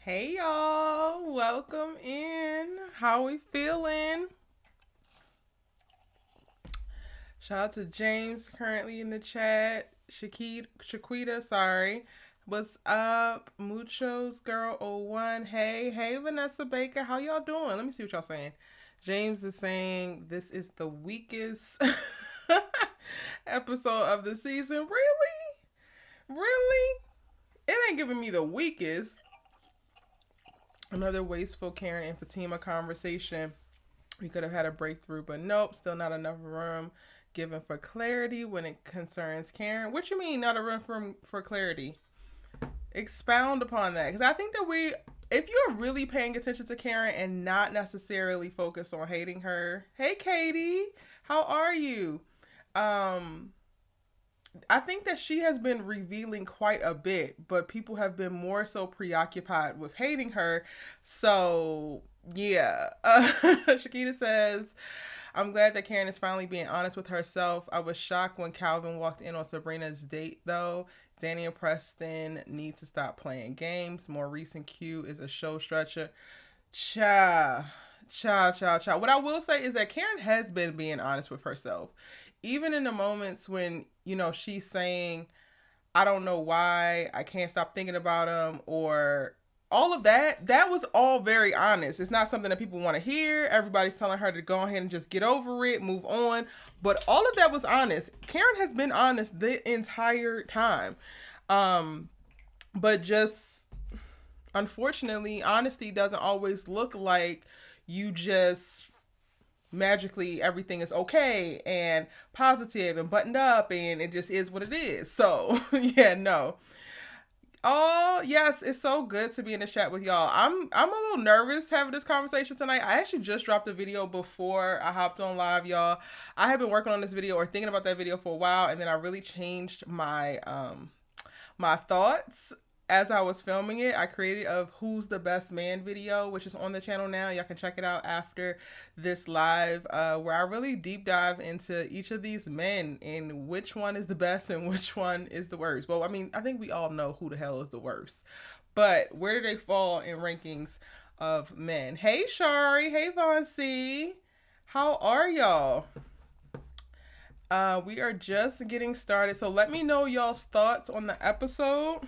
Hey y'all, welcome in. How we feeling? Shout out to James currently in the chat. Shaquita, sorry. What's up? Muchos girl 01. Hey Vanessa Baker, how y'all doing? Let me see what y'all saying. James is saying this is the weakest episode of the season. Really? Really? It ain't giving me the weakest. Another wasteful Karen and Fatima conversation. We could have had a breakthrough, but nope, still not enough room given for clarity when it concerns Karen. What you mean, not a room for clarity? Expound upon that, because I think that if you're really paying attention to Karen and not necessarily focused on hating her, hey Katie, how are you? Um, I think that she has been revealing quite a bit, but people have been more so preoccupied with hating her. So, yeah. Shakita says, I'm glad that Karen is finally being honest with herself. I was shocked when Calvin walked in on Sabrina's date, though. Danni and Preston need to stop playing games. Maurice and Q is a show stretcher. Cha. Cha. What I will say is that Karen has been being honest with herself. Even in the moments when, she's saying, I don't know why, I can't stop thinking about him, or all of that was all very honest. It's not something that people want to hear. Everybody's telling her to go ahead and just get over it, move on. But all of that was honest. Karen has been honest the entire time. But just, unfortunately, honesty doesn't always look like you just magically everything is okay and positive and buttoned up and it just is what it is. So yeah, no. Oh yes, it's so good to be in the chat with y'all. I'm a little nervous having this conversation tonight. I actually just dropped a video before I hopped on live, y'all. I have been working on this video or thinking about that video for a while, and then I really changed my my thoughts as I was filming it. I created a Who's the Best Man video, which is on the channel now. Y'all can check it out after this live, where I really deep dive into each of these men and which one is the best and which one is the worst. Well, I mean, I think we all know who the hell is the worst. But where do they fall in rankings of men? Hey, Shari. Hey, Von C. How are y'all? We are just getting started. So let me know y'all's thoughts on the episode.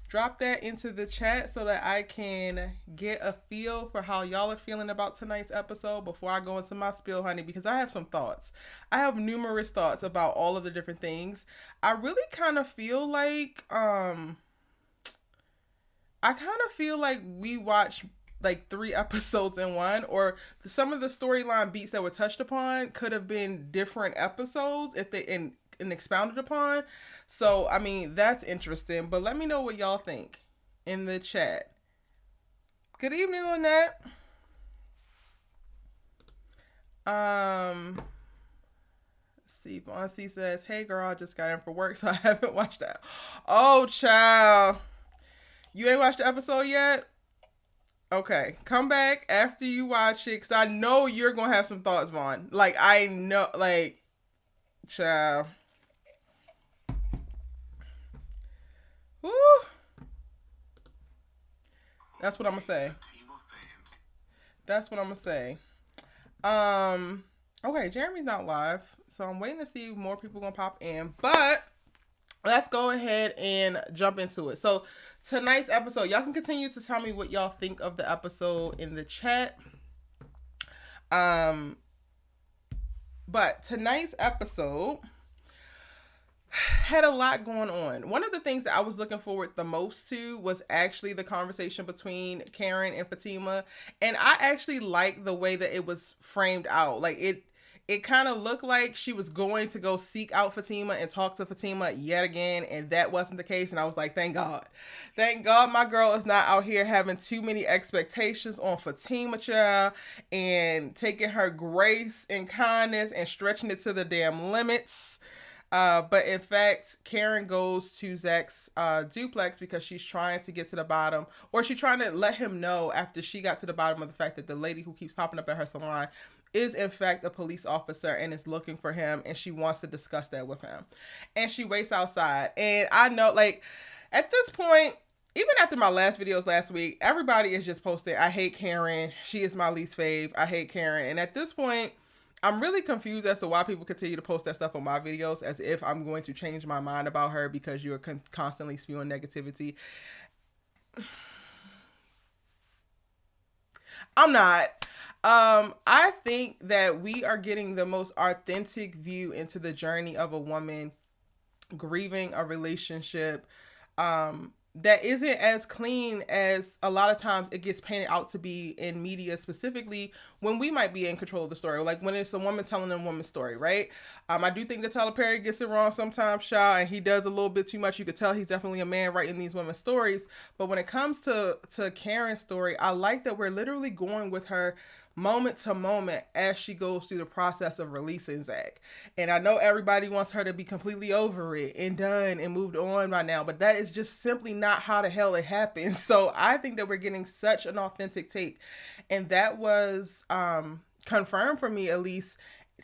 Drop that into the chat so that I can get a feel for how y'all are feeling about tonight's episode before I go into my spiel, honey, because I have some thoughts. I have numerous thoughts about all of the different things. I really kind of feel like we watched like 3 episodes in one, or some of the storyline beats that were touched upon could have been different episodes if they and expounded upon. So, I mean, that's interesting. But let me know what y'all think in the chat. Good evening, Lynette. Let's see. Beyince says, hey, girl, I just got in for work, so I haven't watched that. Oh, child. You ain't watched the episode yet? Okay. Come back after you watch it, because I know you're going to have some thoughts, Vaughn. Like, I know, like, child. Woo. That's what I'm gonna say. That's what I'm gonna say. Okay, Jeremy's not live, so I'm waiting to see if more people gonna pop in. But let's go ahead and jump into it. So tonight's episode, y'all can continue to tell me what y'all think of the episode in the chat. But tonight's episode had a lot going on. One of the things that I was looking forward the most to was actually the conversation between Karen and Fatima. And I actually liked the way that it was framed out. Like it kind of looked like she was going to go seek out Fatima and talk to Fatima yet again, and that wasn't the case. And I was like, thank God. Thank God my girl is not out here having too many expectations on Fatima, child, and taking her grace and kindness and stretching it to the damn limits. But in fact, Karen goes to Zach's duplex because she's trying to get to the bottom, or she's trying to let him know after she got to the bottom of the fact that the lady who keeps popping up at her salon is in fact a police officer and is looking for him, and she wants to discuss that with him. And she waits outside. And I know, like, at this point, even after my last videos last week, everybody is just posting, I hate Karen. She is my least fave. I hate Karen. And at this point, I'm really confused as to why people continue to post that stuff on my videos as if I'm going to change my mind about her because you're constantly spewing negativity. I'm not. I think that we are getting the most authentic view into the journey of a woman grieving a relationship that isn't as clean as a lot of times it gets painted out to be in media, specifically when we might be in control of the story, like when it's a woman telling a woman's story, right? I do think that Tyler Perry gets it wrong sometimes, Shaw, and he does a little bit too much. You could tell he's definitely a man writing these women's stories. But when it comes to Karen's story, I like that we're literally going with her moment to moment as she goes through the process of releasing Zach. And I know everybody wants her to be completely over it and done and moved on by now, but that is just simply not how the hell it happens. So I think that we're getting such an authentic take. And that was confirmed for me, at least,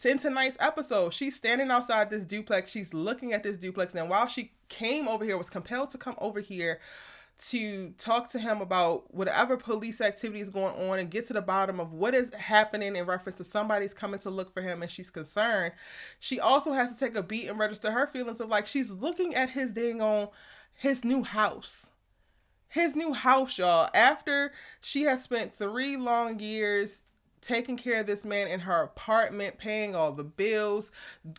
in tonight's episode. She's standing outside this duplex. She's looking at this duplex. And while she came over here, was compelled to come over here to talk to him about whatever police activity is going on and get to the bottom of what is happening in reference to somebody's coming to look for him and she's concerned, she also has to take a beat and register her feelings of like, she's looking at his his new house. His new house, y'all. After she has spent 3 long years taking care of this man in her apartment, paying all the bills,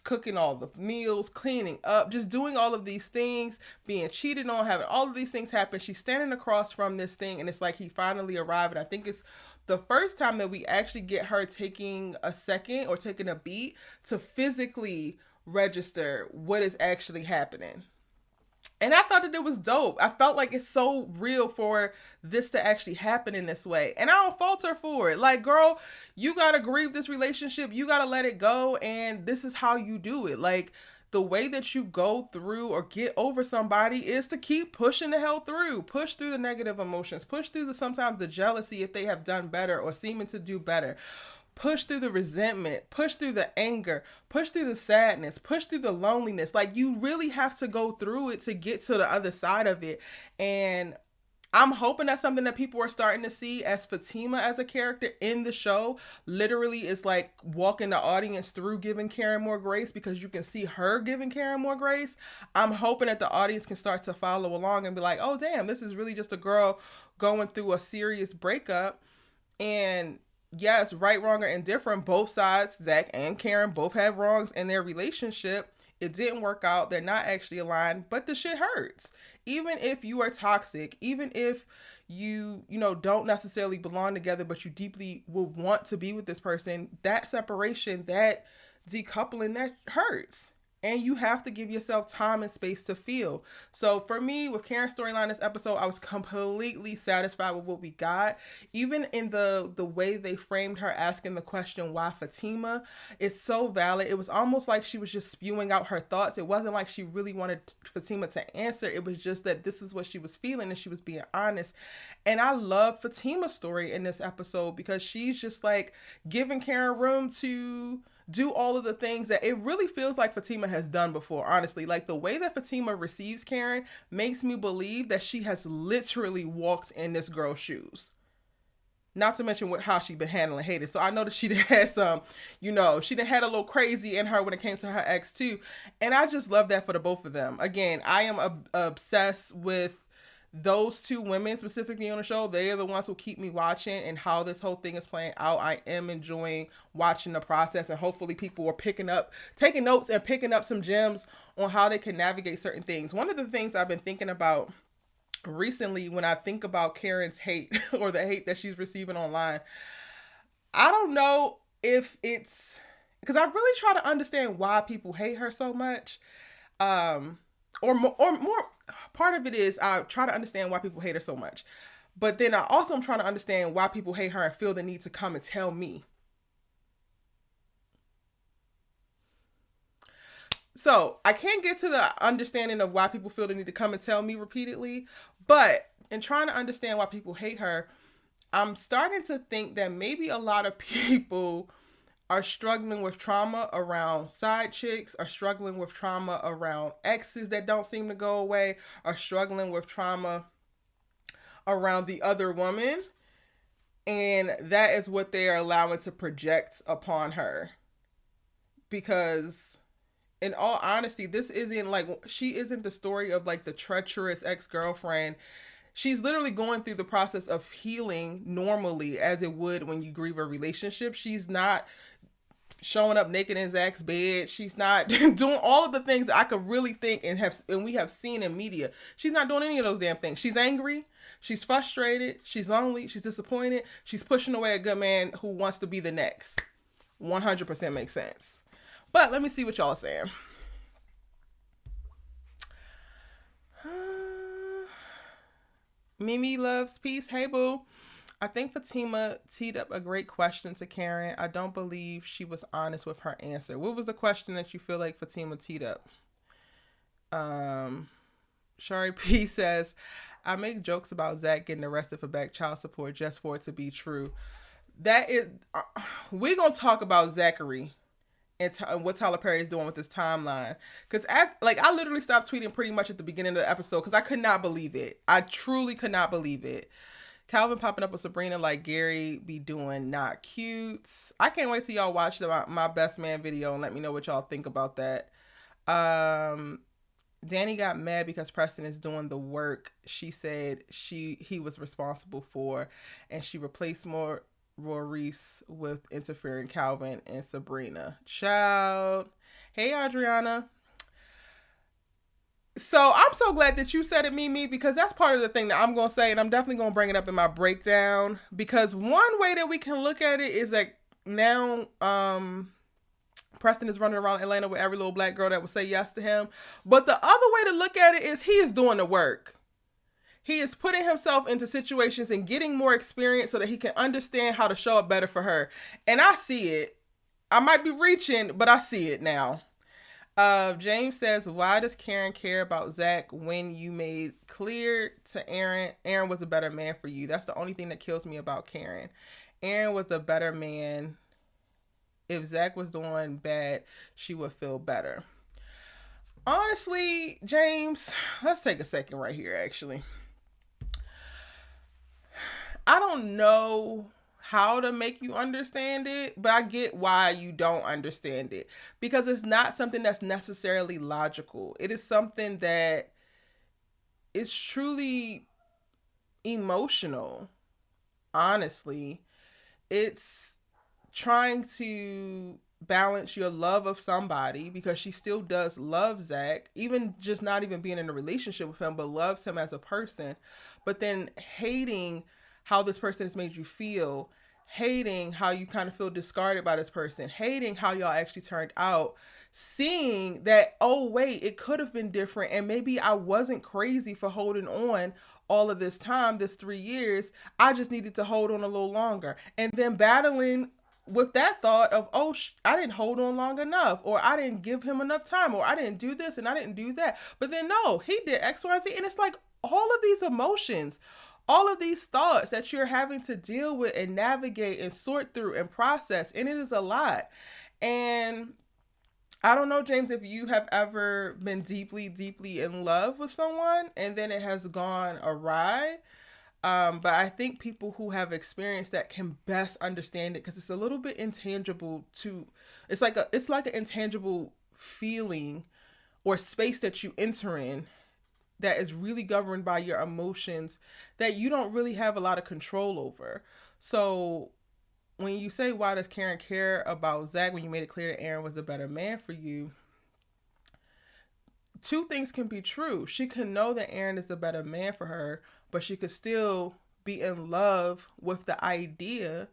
cooking all the meals, cleaning up, just doing all of these things, being cheated on, having all of these things happen. She's standing across from this thing and it's like he finally arrived. And I think it's the first time that we actually get her taking a second or taking a beat to physically register what is actually happening. And I thought that it was dope. I felt like it's so real for this to actually happen in this way. And I don't fault her for it. Like, girl, you got to grieve this relationship. You got to let it go. And this is how you do it. Like, the way that you go through or get over somebody is to keep pushing the hell through. Push through the negative emotions. Push through sometimes the jealousy if they have done better or seeming to do better. Push through the resentment, push through the anger, push through the sadness, push through the loneliness. Like, you really have to go through it to get to the other side of it. And I'm hoping that's something that people are starting to see, as Fatima as a character in the show literally is like walking the audience through giving Karen more grace, because you can see her giving Karen more grace. I'm hoping that the audience can start to follow along and be like, oh damn, this is really just a girl going through a serious breakup. And yes, right, wrong, or indifferent, both sides, Zach and Karen, both have wrongs in their relationship. It didn't work out. They're not actually aligned, but the shit hurts. Even if you are toxic, even if you don't necessarily belong together, but you deeply will want to be with this person, that separation, that decoupling, that hurts. And you have to give yourself time and space to feel. So for me, with Karen's storyline this episode, I was completely satisfied with what we got. Even in the way they framed her asking the question, why Fatima? It's so valid. It was almost like she was just spewing out her thoughts. It wasn't like she really wanted Fatima to answer. It was just that this is what she was feeling and she was being honest. And I love Fatima's story in this episode because she's just like giving Karen room to do all of the things that it really feels like Fatima has done before, honestly. Like, the way that Fatima receives Karen makes me believe that she has literally walked in this girl's shoes. Not to mention how she's been handling Hayden. So I know that she done had some, she done had a little crazy in her when it came to her ex too. And I just love that for the both of them. Again, I am obsessed with those 2 women specifically on the show. They are the ones who keep me watching, and how this whole thing is playing out. I am enjoying watching the process, and hopefully people are taking notes and picking up some gems on how they can navigate certain things. One of the things I've been thinking about recently when I think about Karen's hate or the hate that she's receiving online, I don't know if it's because I really try to understand why people hate her so much. Or more, part of it is I try to understand why people hate her so much. But then I also am trying to understand why people hate her and feel the need to come and tell me. So I can't get to the understanding of why people feel the need to come and tell me repeatedly. But in trying to understand why people hate her, I'm starting to think that maybe a lot of people are struggling with trauma around side chicks, are struggling with trauma around exes that don't seem to go away, are struggling with trauma around the other woman. And that is what they are allowing to project upon her. Because in all honesty, this isn't like, she isn't the story of like the treacherous ex-girlfriend. She's literally going through the process of healing normally as it would when you grieve a relationship. She's not showing up naked in Zach's bed. She's not doing all of the things that I could really think and we have seen in media. She's not doing any of those damn things. She's angry. She's frustrated. She's lonely. She's disappointed. She's pushing away a good man who wants to be the next. 100% makes sense. But let me see what y'all are saying. Mimi loves peace. Hey, boo. I think Fatima teed up a great question to Karen. I don't believe she was honest with her answer. What was the question that you feel like Fatima teed up? Shari P says, I make jokes about Zach getting arrested for back child support just for it to be true. That is, we're going to talk about Zachary and what Tyler Perry is doing with this timeline. Because I literally stopped tweeting pretty much at the beginning of the episode because I could not believe it. I truly could not believe it. Calvin popping up with Sabrina like Gary be doing not cute. I can't wait till y'all watch my best man video and let me know what y'all think about that. Danny got mad because Preston is doing the work she said he was responsible for, and she replaced Maurice with interfering Calvin and Sabrina. Child. Hey, Adriana. So I'm so glad that you said it, Mimi, because that's part of the thing that I'm going to say, and I'm definitely going to bring it up in my breakdown, because one way that we can look at it is that now Preston is running around Atlanta with every little black girl that would say yes to him. But the other way to look at it is he is doing the work. He is putting himself into situations and getting more experience so that he can understand how to show up better for her. And I see it. I might be reaching, but I see it now. James says, why does Karen care about Zach when you made clear to Aaron was a better man for you? That's the only thing that kills me about Karen. Aaron was a better man. If Zach was doing bad, she would feel better. Honestly, James, let's take a second right here, actually. I don't know how to make you understand it, but I get why you don't understand it, because it's not something that's necessarily logical. It is something that is truly emotional. Honestly, it's trying to balance your love of somebody, because she still does love Zach, even just not even being in a relationship with him, but loves him as a person, but then hating how this person has made you feel, hating how you kind of feel discarded by this person, hating how y'all actually turned out, seeing that, oh wait, it could have been different, and maybe I wasn't crazy for holding on all of this time, this 3 years, I just needed to hold on a little longer, and then battling with that thought of, oh, I didn't hold on long enough, or I didn't give him enough time, or I didn't do this and I didn't do that, but then no, he did X, Y, and Z, and it's like all of these emotions, all of these thoughts that you're having to deal with and navigate and sort through and process, and it is a lot. And I don't know, James, if you have ever been deeply, deeply in love with someone and then it has gone awry. But I think people who have experienced that can best understand it, because it's a little bit intangible it's like an intangible feeling or space that you enter in that is really governed by your emotions that you don't really have a lot of control over. So when you say, why does Karen care about Zach when you made it clear that Aaron was a better man for you? Two things can be true. She can know that Aaron is a better man for her, but she could still be in love with the idea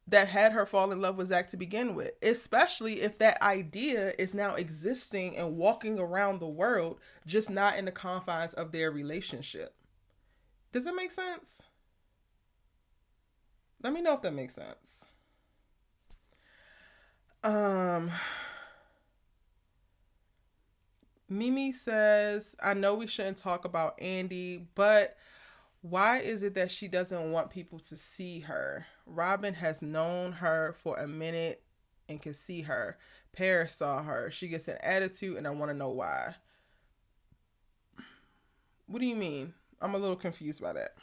that had her fall in love with Zach to begin with, especially if that idea is now existing and walking around the world, just not in the confines of their relationship. Does that make sense? Let me know if that makes sense. Mimi says, I know we shouldn't talk about Andi, but why is it that she doesn't want people to see her? Robin has known her for a minute and can see her. Paris saw her. She gets an attitude, and I want to know why. What do you mean? I'm a little confused by that.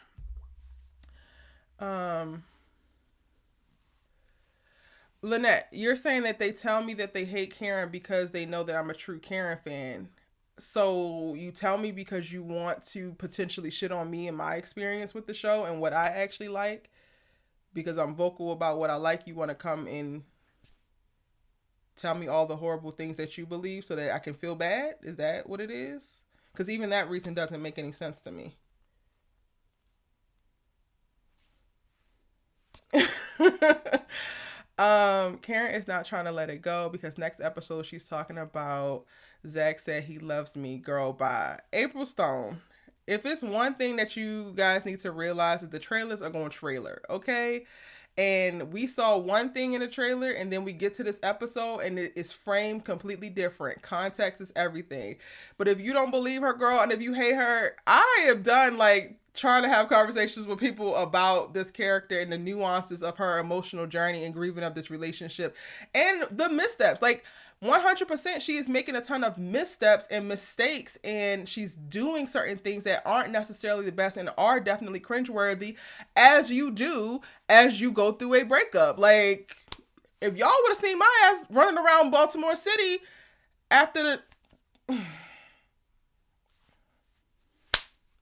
Lynette, you're saying that they tell me that they hate Karen because they know that I'm a true Karen fan. So you tell me because you want to potentially shit on me and my experience with the show and what I actually like? Because I'm vocal about what I like, you want to come and tell me all the horrible things that you believe so that I can feel bad? Is that what it is? Because even that reason doesn't make any sense to me. Karen is not trying to let it go because next episode she's talking about Zach said he loves me, girl, bye. April Stone. If it's one thing that you guys need to realize is the trailers are going trailer, okay? And we saw one thing in the trailer and then we get to this episode and it is framed completely different. Context is everything. But if you don't believe her, girl, and if you hate her, I am done like trying to have conversations with people about this character and the nuances of her emotional journey and grieving of this relationship and the missteps. Like 100% she is making a ton of missteps and mistakes and she's doing certain things that aren't necessarily the best and are definitely cringeworthy as you do as you go through a breakup. Like if y'all would have seen my ass running around Baltimore City after the...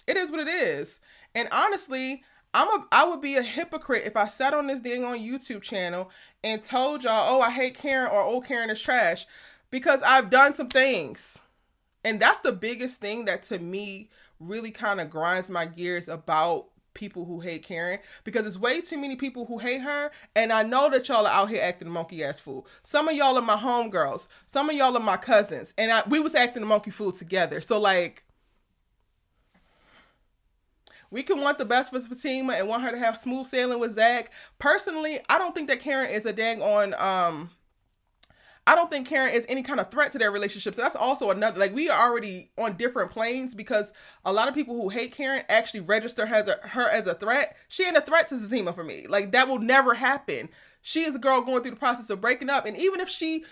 It is what it is. And honestly, I would be a hypocrite if I sat on this dang on YouTube channel and told y'all, oh, I hate Karen or oh, Karen is trash, because I've done some things. And that's the biggest thing that to me really kind of grinds my gears about people who hate Karen, because it's way too many people who hate her. And I know that y'all are out here acting a monkey ass fool. Some of y'all are my homegirls. Some of y'all are my cousins. And we was acting a monkey fool together. So like, we can want the best for Fatima and want her to have smooth sailing with Zach. Personally, I don't think that Karen is a dang on, I don't think Karen is any kind of threat to their relationship. So that's also another, like we are already on different planes because a lot of people who hate Karen actually register her as a threat. She ain't a threat to Fatima for me. Like that will never happen. She is a girl going through the process of breaking up. And even if she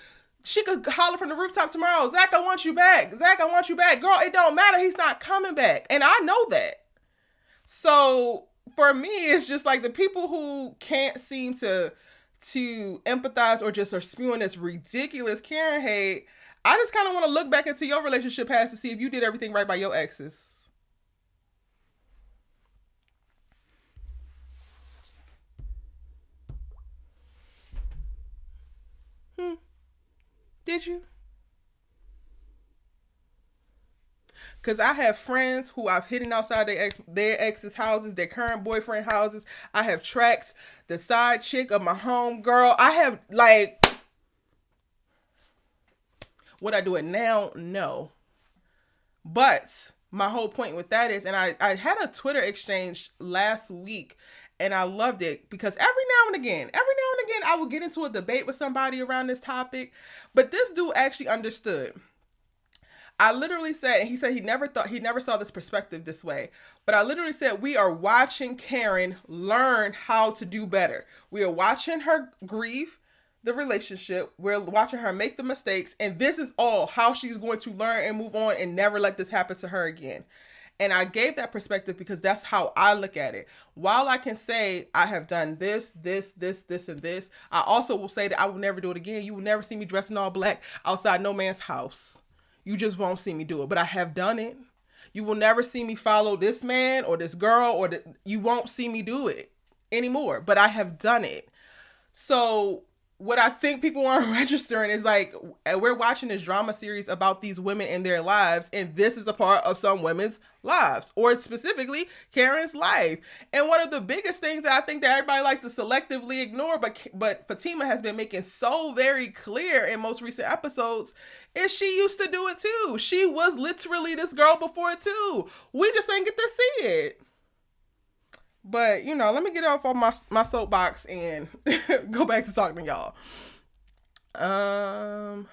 could holler from the rooftop tomorrow, Zach, I want you back. Zach, I want you back. Girl, it don't matter. He's not coming back. And I know that. So for me, it's just like the people who can't seem to empathize or just are spewing this ridiculous Karen hate. I just kind of want to look back into your relationship past to see if you did everything right by your exes. Did you? Because I have friends who I've hidden outside their ex's houses, their current boyfriend houses. I have tracked the side chick of my home girl. I have, like, would I do it now? No. But my whole point with that is, and I had a Twitter exchange last week, and I loved it because every now and again, I will get into a debate with somebody around this topic. But this dude actually understood. I literally said, and he said he never saw this perspective this way. But I literally said, we are watching Karen learn how to do better. We are watching her grieve the relationship. We're watching her make the mistakes. And this is all how she's going to learn and move on and never let this happen to her again. And I gave that perspective because that's how I look at it. While I can say I have done this, and this, I also will say that I will never do it again. You will never see me dressed in all black outside no man's house. You just won't see me do it. But I have done it. You will never see me follow this man or this girl, or you won't see me do it anymore. But I have done it. So what I think people aren't registering is like, we're watching this drama series about these women and their lives, and this is a part of some women's lives, or specifically Karen's life. And one of the biggest things that I think that everybody likes to selectively ignore, but Fatima has been making so very clear in most recent episodes, is she used to do it too. She was literally this girl before too. We just didn't get to see it. But, you know, let me get off on my soapbox and go back to talking to y'all.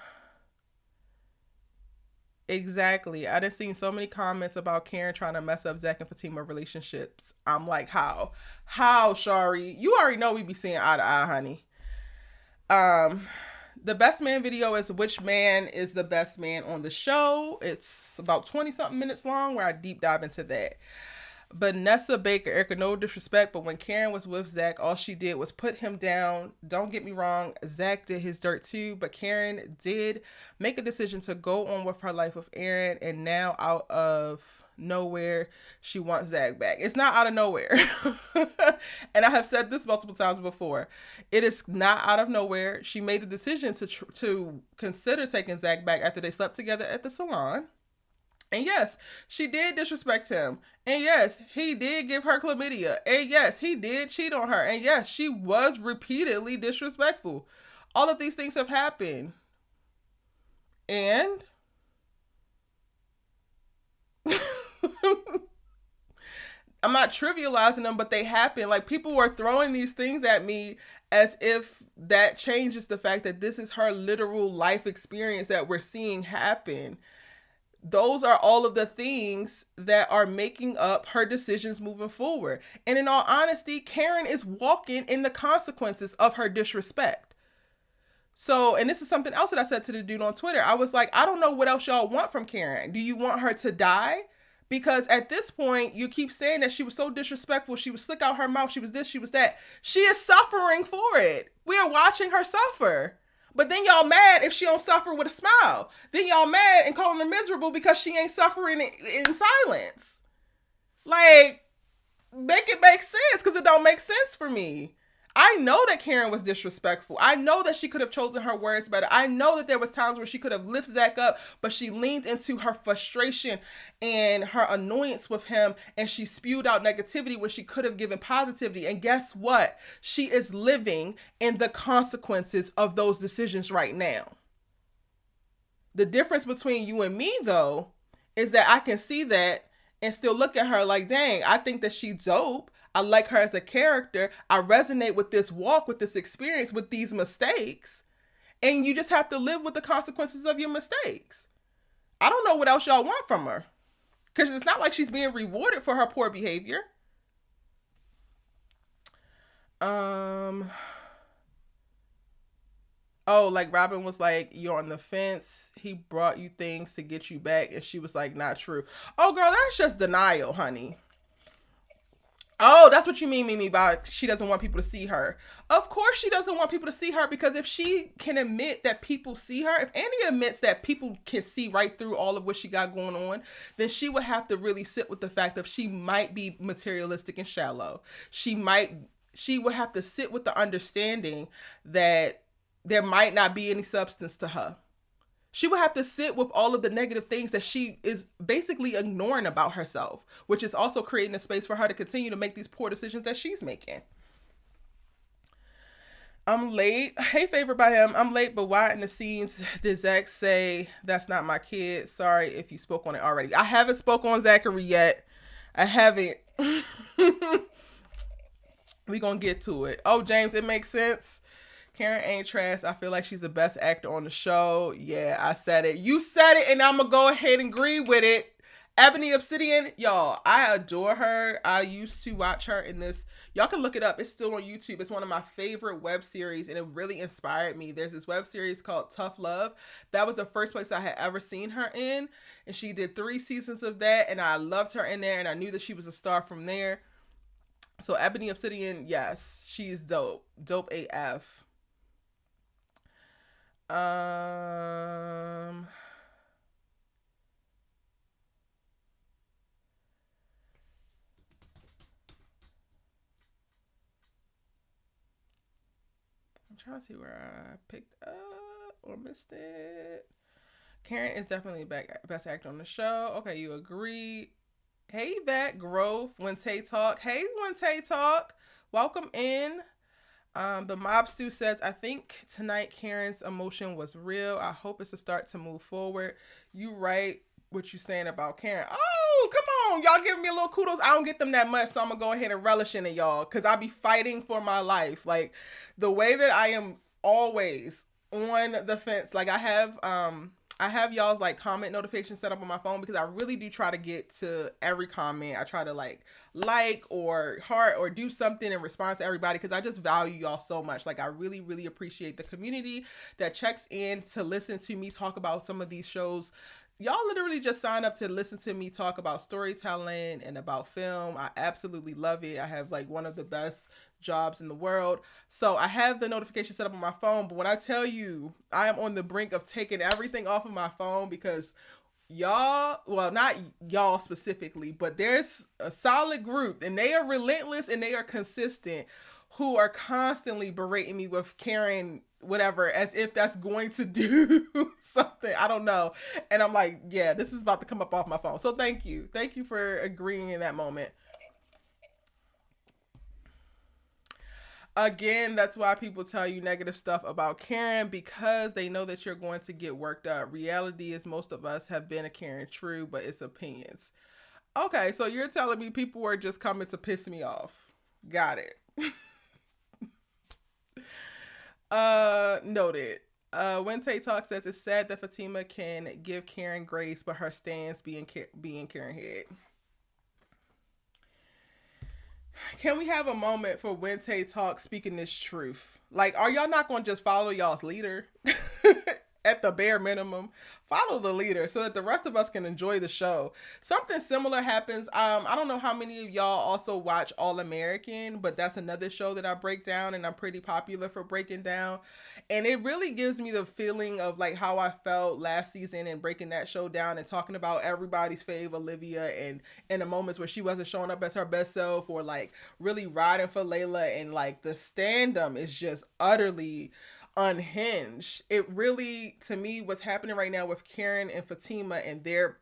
Exactly. I done seen so many comments about Karen trying to mess up Zach and Fatima relationships. I'm like, how? How, Shari? You already know we be seeing eye to eye, honey. The best man video is which man is the best man on the show. It's about 20 something minutes long where I deep dive into that. Vanessa Baker, Erica, no disrespect, but when Karen was with Zach, all she did was put him down. Don't get me wrong, Zach did his dirt too, but Karen did make a decision to go on with her life with Aaron, and now out of nowhere, she wants Zach back. It's not out of nowhere. And I have said this multiple times before. It is not out of nowhere. She made the decision to consider taking Zach back after they slept together at the salon. And yes, she did disrespect him. And yes, he did give her chlamydia. And yes, he did cheat on her. And yes, she was repeatedly disrespectful. All of these things have happened. And I'm not trivializing them, but they happen. Like, people were throwing these things at me as if that changes the fact that this is her literal life experience that we're seeing happen. Those are all of the things that are making up her decisions moving forward. And in all honesty, Karen is walking in the consequences of her disrespect. So, and this is something else that I said to the dude on Twitter. I was like, I don't know what else y'all want from Karen. Do you want her to die? Because at this point, you keep saying that she was so disrespectful. She would slick out her mouth. She was this, she was that. She is suffering for it. We are watching her suffer. But then y'all mad if she don't suffer with a smile. Then y'all mad and calling her miserable because she ain't suffering in silence. Like, make it make sense, because it don't make sense for me. I know that Karen was disrespectful. I know that she could have chosen her words better. I know that there was times where she could have lifted Zach up, but she leaned into her frustration and her annoyance with him, and she spewed out negativity when she could have given positivity. And guess what? She is living in the consequences of those decisions right now. The difference between you and me, though, is that I can see that and still look at her like, dang, I think that she's dope. I like her as a character. I resonate with this walk, with this experience, with these mistakes. And you just have to live with the consequences of your mistakes. I don't know what else y'all want from her, because it's not like she's being rewarded for her poor behavior. Oh, like Robin was like, you're on the fence. He brought you things to get you back. And she was like, not true. Oh, girl, that's just denial, honey. Oh, that's what you mean, Mimi, by she doesn't want people to see her. Of course she doesn't want people to see her, because if she can admit that people see her, if Andi admits that people can see right through all of what she got going on, then she would have to really sit with the fact that she might be materialistic and shallow. She would have to sit with the understanding that there might not be any substance to her. She would have to sit with all of the negative things that she is basically ignoring about herself, which is also creating a space for her to continue to make these poor decisions that she's making. I'm late. Hey, favorite by him. I'm late, but why in the scenes did Zach say, that's not my kid? Sorry if you spoke on it already. I haven't spoke on Zachary yet. I haven't. We gonna get to it. Oh, James, it makes sense. Karen ain't trash. I feel like she's the best actor on the show. Yeah, I said it. You said it, and I'm going to go ahead and agree with it. Ebony Obsidian, y'all, I adore her. I used to watch her in this. Y'all can look it up. It's still on YouTube. It's one of my favorite web series, and it really inspired me. There's this web series called Tough Love. That was the first place I had ever seen her in, and she did 3 seasons of that, and I loved her in there, and I knew that she was a star from there. So Ebony Obsidian, yes, she's dope. Dope AF. I'm trying to see where I picked up or missed it. Karen is definitely best actor on the show. Okay, you agree. Hey, that growth when Tay talk. Hey, when Tay talk. Welcome in. The mob stew says, I think tonight Karen's emotion was real. I hope it's a start to move forward. You right what you saying about Karen. Oh, come on. Y'all giving me a little kudos. I don't get them that much, so I'm going to go ahead and relish in it, y'all, because I be fighting for my life. Like, the way that I am always on the fence. Like, I have y'all's like comment notifications set up on my phone, because I really do try to get to every comment. I try to like or heart or do something and respond to everybody, because I just value y'all so much. Like, I really, really appreciate the community that checks in to listen to me talk about some of these shows y'all literally just sign up to listen to me talk about storytelling and about film. I absolutely love it. I have like one of the best jobs in the world. So I have the notification set up on my phone, but when I tell you I am on the brink of taking everything off of my phone because y'all, well, not y'all specifically, but there's a solid group and they are relentless and they are consistent who are constantly berating me with Karen whatever as if that's going to do something. I don't know. And I'm like, yeah, this is about to come up off my phone. So thank you. Thank you for agreeing in that moment. Again, that's why people tell you negative stuff about Karen, because they know that you're going to get worked up. Reality is most of us have been a Karen true, but it's opinions. Okay, so you're telling me people were just coming to piss me off. Got it. Noted. When Tay Talk says it's sad that Fatima can give Karen grace, but her stance being Karen head. Can we have a moment for when Tay Talk speaking this truth? Like, are y'all not going to just follow y'all's leader? At the bare minimum, follow the leader so that the rest of us can enjoy the show. Something similar happens. I don't know how many of y'all also watch All American, but that's another show that I break down and I'm pretty popular for breaking down. And it really gives me the feeling of like how I felt last season and breaking that show down and talking about everybody's fave, Olivia, and in the moments where she wasn't showing up as her best self or like really riding for Layla, and like the stand-up is just utterly unhinged. It really, to me, what's happening right now with Karen and Fatima and their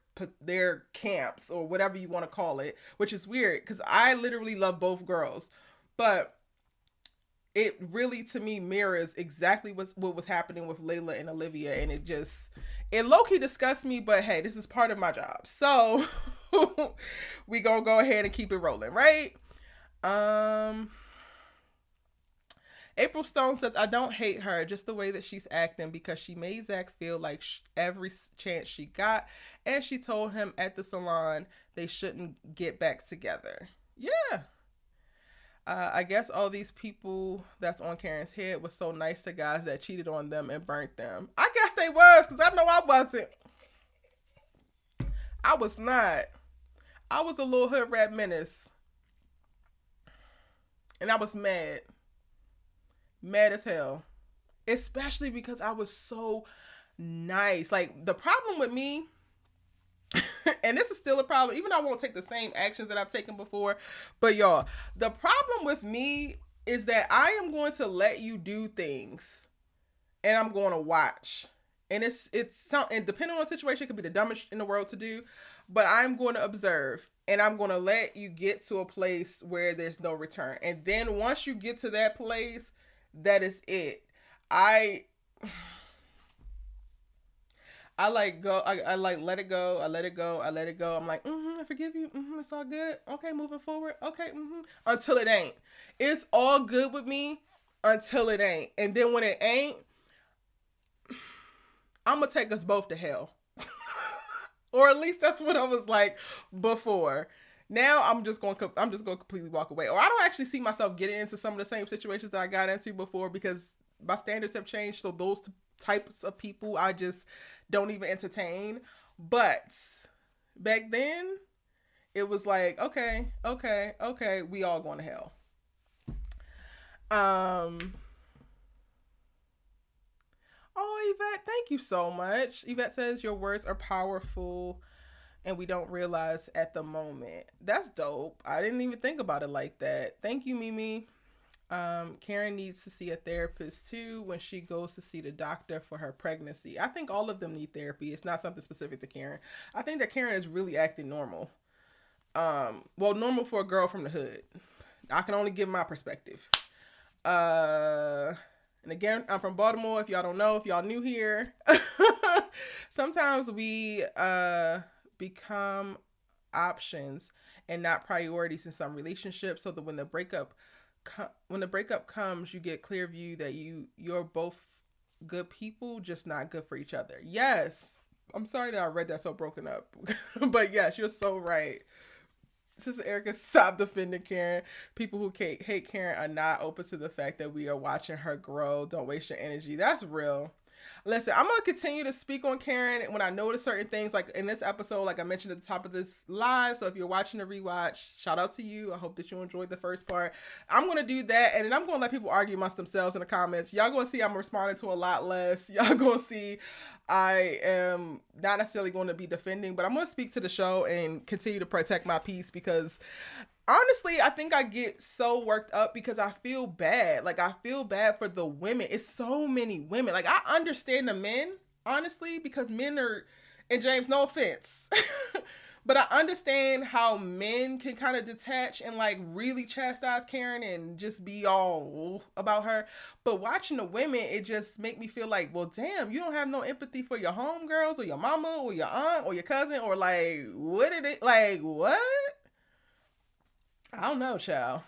camps or whatever you want to call it, which is weird because I literally love both girls, but it really, to me, mirrors exactly what was happening with Layla and Olivia, and it low-key disgusts me, but hey, this is part of my job, so we gonna go ahead and keep it rolling, right? April Stone says, I don't hate her, just the way that she's acting, because she made Zach feel like every chance she got, and she told him at the salon they shouldn't get back together. Yeah. I guess all these people that's on Karen's head was so nice to guys that cheated on them and burnt them. I guess they was, because I know I wasn't. I was not. I was a little hood rat menace. And I was mad. Mad as hell, especially because I was so nice. Like, the problem with me, and this is still a problem, even though I won't take the same actions that I've taken before, but y'all, the problem with me is that I am going to let you do things and I'm going to watch, and it's something, and depending on the situation, it could be the dumbest in the world to do, but I'm going to observe and I'm going to let you get to a place where there's no return. And then once you get to that place, that is it. I like go. I like let it go. I let it go. I let it go. I'm like, I forgive you. It's all good. Okay, moving forward. Okay, until it ain't. It's all good with me until it ain't. And then when it ain't, I'm gonna take us both to hell. Or at least that's what I was like before. Now I'm just going to completely walk away. Or I don't actually see myself getting into some of the same situations that I got into before, because my standards have changed. So those types of people I just don't even entertain. But back then it was like, okay, we all going to hell. Oh, Yvette, thank you so much. Yvette says your words are powerful and we don't realize at the moment. That's dope. I didn't even think about it like that. Thank you, Mimi. Karen needs to see a therapist too when she goes to see the doctor for her pregnancy. I think all of them need therapy. It's not something specific to Karen. I think that Karen is really acting normal. Well, normal for a girl from the hood. I can only give my perspective. And again, I'm from Baltimore. If y'all don't know, if y'all new here, sometimes we become options and not priorities in some relationships, so that when the breakup comes, you get clear view that you're both good people, just not good for each other. Yes, I'm sorry that I read that so broken up, but yes, you're so right. Sister Erica, stop defending Karen. People who hate Karen are not open to the fact that we are watching her grow. Don't waste your energy. That's real. Listen, I'm going to continue to speak on Karen when I notice certain things, like in this episode, like I mentioned at the top of this live. So if you're watching the rewatch, shout out to you. I hope that you enjoyed the first part. I'm going to do that, and then I'm going to let people argue amongst themselves in the comments. Y'all going to see I'm responding to a lot less. Y'all going to see I am not necessarily going to be defending, but I'm going to speak to the show and continue to protect my peace, because honestly, I think I get so worked up because I feel bad. Like, I feel bad for the women. It's so many women. Like, I understand the men, honestly, because men are, and James, no offense, but I understand how men can kind of detach and, like, really chastise Karen and just be all about her. But watching the women, it just make me feel like, well, damn, you don't have no empathy for your homegirls or your mama or your aunt or your cousin, or, like, what did it, like, what? I don't know, child.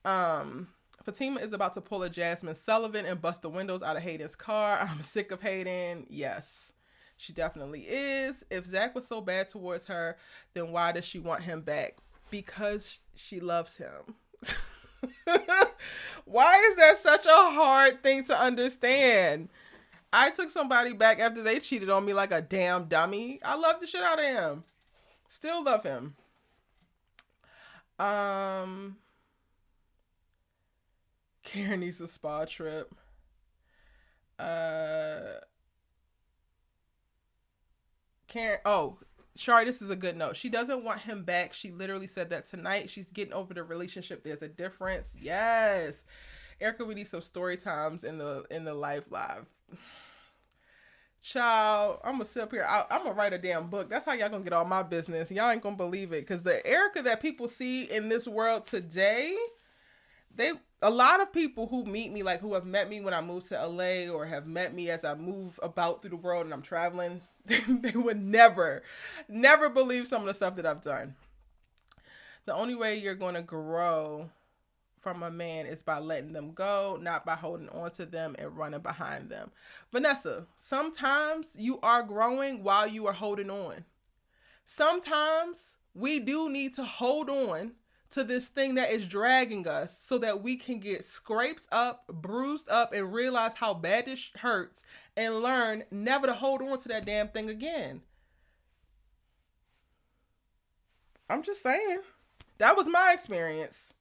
Fatima is about to pull a Jasmine Sullivan and bust the windows out of Hayden's car. I'm sick of Hayden. Yes, she definitely is. If Zach was so bad towards her, then why does she want him back? Because she loves him. Why is that such a hard thing to understand? I took somebody back after they cheated on me like a damn dummy. I love the shit out of him. Still love him. Karen needs a spa trip. Karen, Shari, this is a good note. She doesn't want him back. She literally said that tonight. She's getting over the relationship. There's a difference. Yes. Erica, we need some story times in the live. Child, I'm gonna sit up here. I'm gonna write a damn book. That's how y'all gonna get all my business. Y'all ain't gonna believe it, because the Erica that people see in this world today, a lot of people who meet me, like who have met me when I moved to LA or have met me as I move about through the world and I'm traveling, they would never believe some of the stuff that I've done. The only way you're gonna grow from a man is by letting them go, not by holding on to them and running behind them. Vanessa, sometimes you are growing while you are holding on. Sometimes we do need to hold on to this thing that is dragging us so that we can get scraped up, bruised up, and realize how bad this hurts and learn never to hold on to that damn thing again. I'm just saying. That was my experience.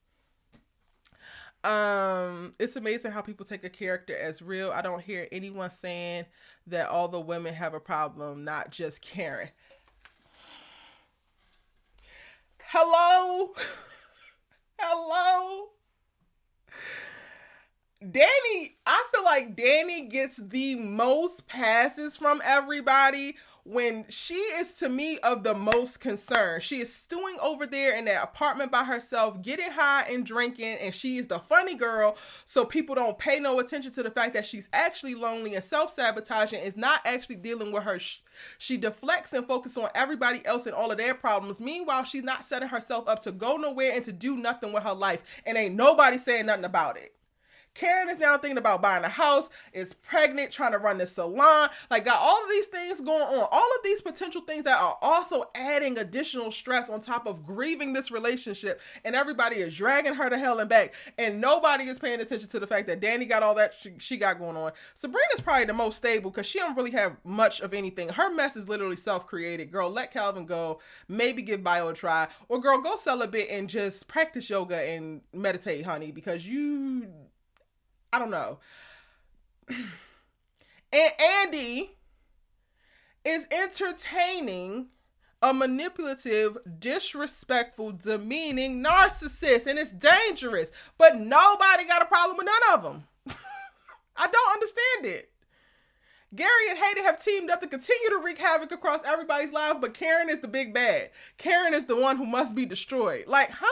It's amazing how people take a character as real. I don't hear anyone saying that all the women have a problem, not just Karen. Hello? Hello? Danni, I feel like Danni gets the most passes from everybody when she is, to me, of the most concern. She is stewing over there in that apartment by herself, getting high and drinking, and she is the funny girl, so people don't pay no attention to the fact that she's actually lonely and self-sabotaging, is not actually dealing with her. She deflects and focuses on everybody else and all of their problems. Meanwhile, she's not setting herself up to go nowhere and to do nothing with her life, and ain't nobody saying nothing about it. Karen is now thinking about buying a house, is pregnant, trying to run this salon, like got all of these things going on, all of these potential things that are also adding additional stress on top of grieving this relationship, and everybody is dragging her to hell and back, and nobody is paying attention to the fact that Danni got all that she got going on. Sabrina's probably the most stable because she don't really have much of anything. Her mess is literally self-created. Girl, let Calvin go, maybe give bio a try, or girl, go sell a bit and just practice yoga and meditate, honey, because I don't know. And Andi is entertaining a manipulative, disrespectful, demeaning narcissist, and it's dangerous. But nobody got a problem with none of them. I don't understand it. Gary and Hayden have teamed up to continue to wreak havoc across everybody's life, but Karen is the big bad. Karen is the one who must be destroyed. Like, huh?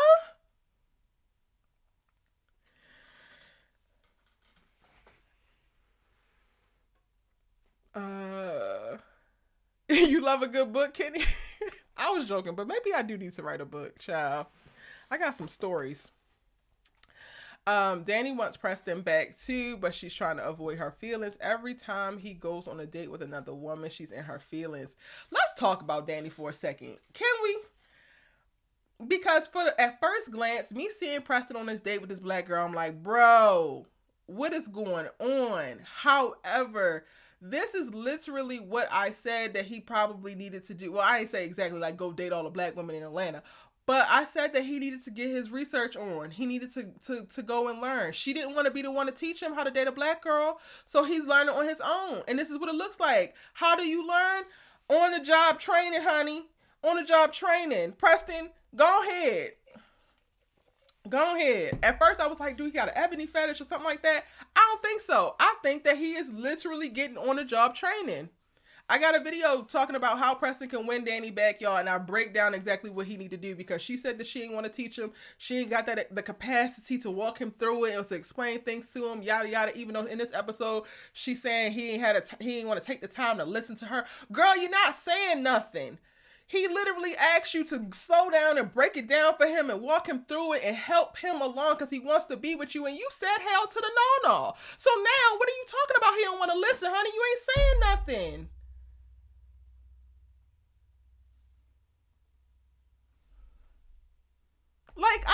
You love a good book, Kenny? I was joking, but maybe I do need to write a book, child. I got some stories. Danni wants Preston back too, but she's trying to avoid her feelings. Every time he goes on a date with another woman, she's in her feelings. Let's talk about Danni for a second. Can we? Because at first glance, me seeing Preston on this date with this black girl, I'm like, bro, what is going on? However, This is literally what I said that he probably needed to do. Well, I didn't say exactly like go date all the black women in Atlanta. But I said that he needed to get his research on. He needed to go and learn. She didn't want to be the one to teach him how to date a black girl. So he's learning on his own. And this is what it looks like. How do you learn? On the job training, honey. On the job training. Preston, go ahead. Go ahead. At first I was like, do he got an ebony fetish or something like that? I don't think so. I think that he is literally getting on the job training. I got a video talking about how Preston can win Danny back, y'all, and I break down exactly what he need to do because she said that she didn't want to teach him. She ain't got the capacity to walk him through it or to explain things to him, yada yada. Even though in this episode she's saying he ain't want to take the time to listen to her. Girl, you're not saying nothing. He literally asked you to slow down and break it down for him and walk him through it and help him along because he wants to be with you. And you said hell to the no-no. So now, what are you talking about? He don't want to listen, honey. You ain't saying nothing. Like,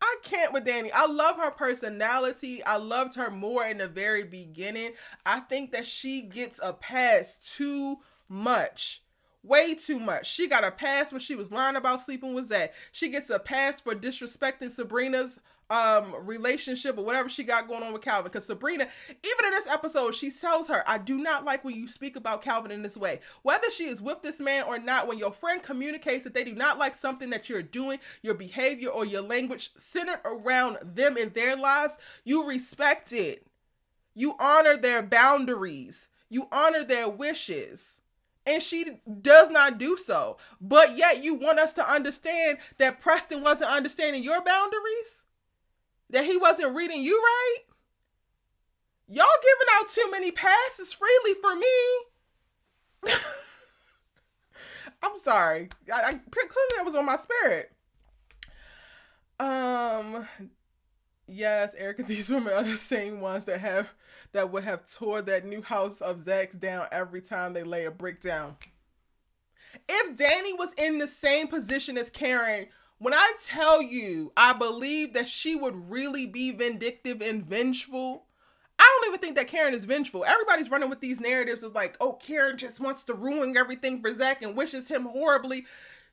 I can't with Danny. I love her personality. I loved her more in the very beginning. I think that she gets a pass too much. Way too much. She got a pass when she was lying about sleeping with Zach. She gets a pass for disrespecting Sabrina's relationship or whatever she got going on with Calvin. Because Sabrina, even in this episode, she tells her, I do not like when you speak about Calvin in this way. Whether she is with this man or not, when your friend communicates that they do not like something that you're doing, your behavior or your language centered around them in their lives, you respect it. You honor their boundaries. You honor their wishes. And she does not do so. But yet you want us to understand that Preston wasn't understanding your boundaries? That he wasn't reading you right? Y'all giving out too many passes freely for me. I'm sorry. Clearly that was on my spirit. Yes, Erica, these women are the same ones that would have tore that new house of Zach's down every time they lay a brick down. If Danny was in the same position as Karen, when I tell you, I believe that she would really be vindictive and vengeful. I don't even think that Karen is vengeful. Everybody's running with these narratives of like, oh, Karen just wants to ruin everything for Zach and wishes him horribly.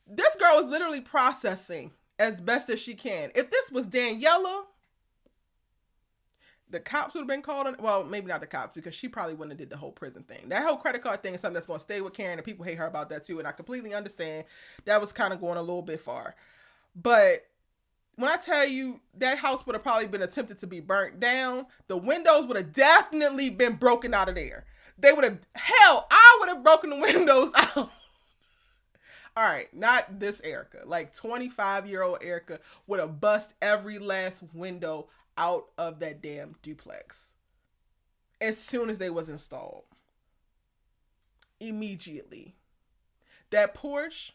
This girl is literally processing as best as she can. If this was Daniella, the cops would have been called on. Well, maybe not the cops because she probably wouldn't have did the whole prison thing. That whole credit card thing is something that's going to stay with Karen and people hate her about that too. And I completely understand that was kind of going a little bit far. But when I tell you that house would have probably been attempted to be burnt down, the windows would have definitely been broken out of there. They would have, hell, I would have broken the windows out. All right, not this Erica. Like 25-year-old Erica would have bust every last window out of that damn duplex as soon as they was installed. Immediately. That Porsche,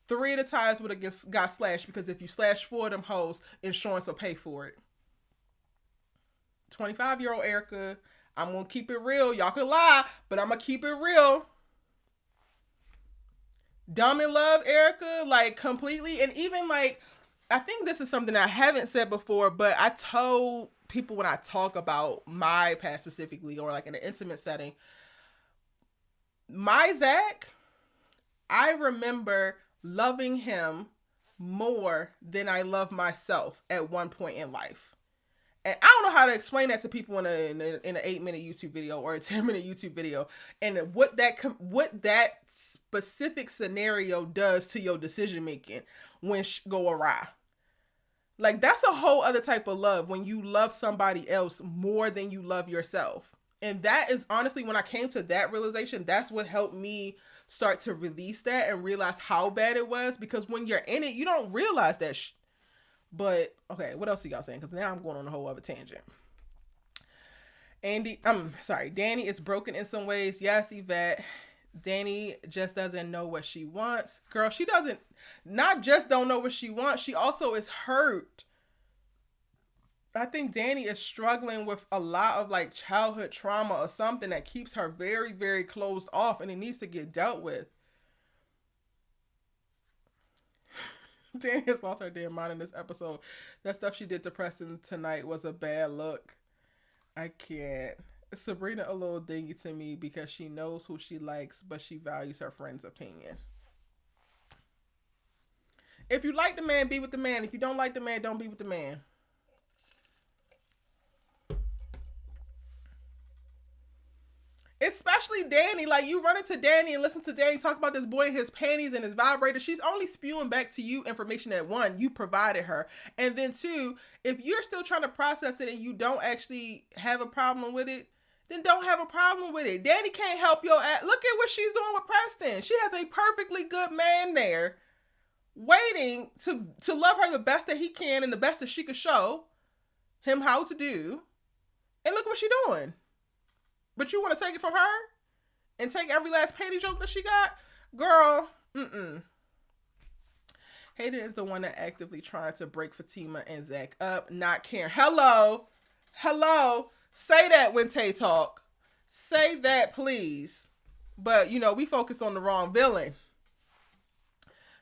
3 of the tires would have got slashed because if you slash 4 of them hoes, insurance will pay for it. 25-year-old Erica, I'm going to keep it real. Y'all could lie, but I'm going to keep it real. Dumb in love Erica, like completely. And even like, I think this is something I haven't said before, but I told people when I talk about my past specifically or like in an intimate setting, my Zach, I remember loving him more than I love myself at one point in life. And I don't know how to explain that to people in an 8-minute YouTube video or a 10-minute YouTube video, and what that specific scenario does to your decision making when go awry. Like, that's a whole other type of love when you love somebody else more than you love yourself. And that is honestly, when I came to that realization, that's what helped me start to release that and realize how bad it was. Because when you're in it, you don't realize that. But okay, what else are y'all saying? Because now I'm going on a whole other tangent. Danny is broken in some ways. Yes, Yvette. Danny just doesn't know what she wants. Girl, she doesn't, not just don't know what she wants, she also is hurt. I think Danny is struggling with a lot of like childhood trauma or something that keeps her very, very closed off, and it needs to get dealt with. Danny has lost her damn mind in this episode. That stuff she did to Preston tonight was a bad look. I can't. Sabrina a little dingy to me because she knows who she likes, but she values her friend's opinion. If you like the man, be with the man. If you don't like the man, don't be with the man. Especially Danny. Like, you run into Danny and listen to Danny talk about this boy and his panties and his vibrator. She's only spewing back to you information that, one, you provided her. And then two, if you're still trying to process it and you don't actually have a problem with it, then don't have a problem with it. Danny can't help your ass. Look at what she's doing with Preston. She has a perfectly good man there waiting to love her the best that he can and the best that she could show him how to do. And look what she's doing. But you want to take it from her and take every last panty joke that she got? Girl, Hayden is the one that actively trying to break Fatima and Zach up, not caring. Hello. Say that when Tay talk. Say that, please. But, we focus on the wrong villain.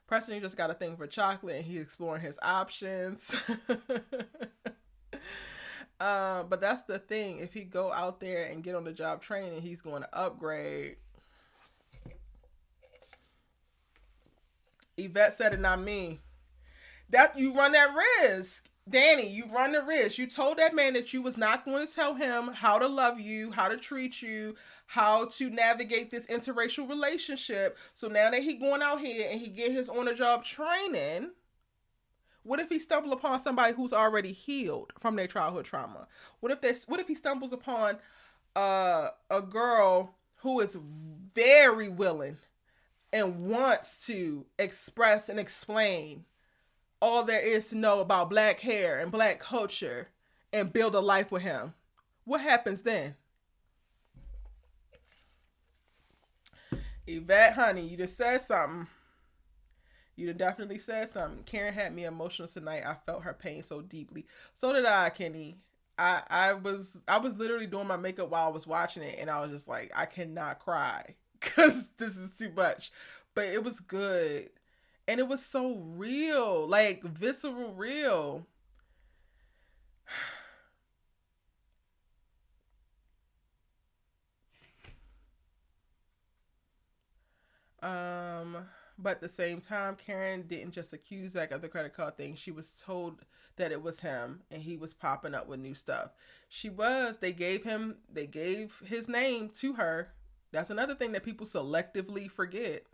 Preston just got a thing for chocolate and he's exploring his options. But that's the thing. If he go out there and get on the job training, he's going to upgrade. Yvette said it, not me. That you run that risk. Danny, you run the risk. You told that man that you was not going to tell him how to love you, how to treat you, how to navigate this interracial relationship. So now that he going out here and he get his on-the-job training, what if he stumble upon somebody who's already healed from their childhood trauma? What if he stumbles upon a girl who is very willing and wants to express and explain all there is to know about black hair and black culture and build a life with him? What happens then? Yvette, honey, you just said something. You definitely said something. Karen had me emotional tonight. I felt her pain so deeply. So did I, Kenny. I was literally doing my makeup while I was watching it, and I was just like, I cannot cry because this is too much. But it was good. And it was so real, like visceral real. But at the same time, Karen didn't just accuse Zach of the credit card thing. She was told that it was him and he was popping up with new stuff. They gave his name to her. That's another thing that people selectively forget.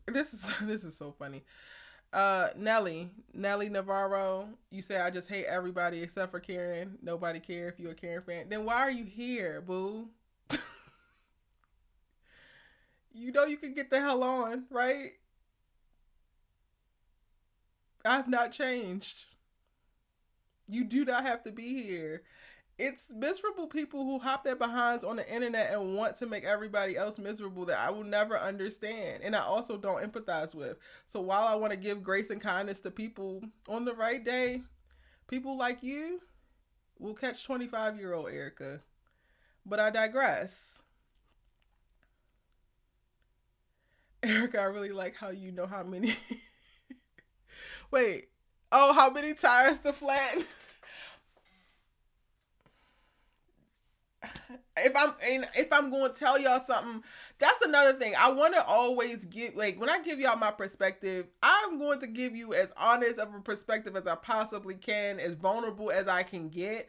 This is so funny. Nelly Navarro, you say, I just hate everybody except for Karen. Nobody care if you're a Karen fan. Then why are you here, boo? You know you can get the hell on, right? I've not changed. You do not have to be here. It's miserable people who hop their behinds on the internet and want to make everybody else miserable that I will never understand. And I also don't empathize with. So while I want to give grace and kindness to people on the right day, people like you will catch 25-year-old Erica. But I digress. Erica, I really like how you know how many... Wait. Oh, how many tires to flatten? If I'm going to tell y'all something, that's another thing. I want to always give, like, when I give y'all my perspective, I'm going to give you as honest of a perspective as I possibly can, as vulnerable as I can get,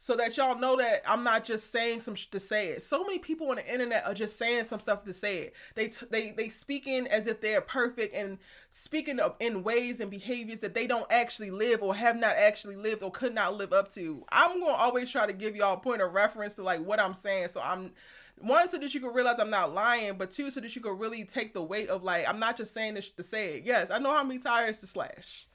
so that y'all know that I'm not just saying some to say it. So many people on the internet are just saying some stuff to say it. They speaking as if they're perfect and speaking in ways and behaviors that they don't actually live or have not actually lived or could not live up to. I'm going to always try to give y'all a point of reference to like what I'm saying. So I'm, one, so that you can realize I'm not lying, but two, so that you can really take the weight of like, I'm not just saying this to say it. Yes, I know how many tires to slash.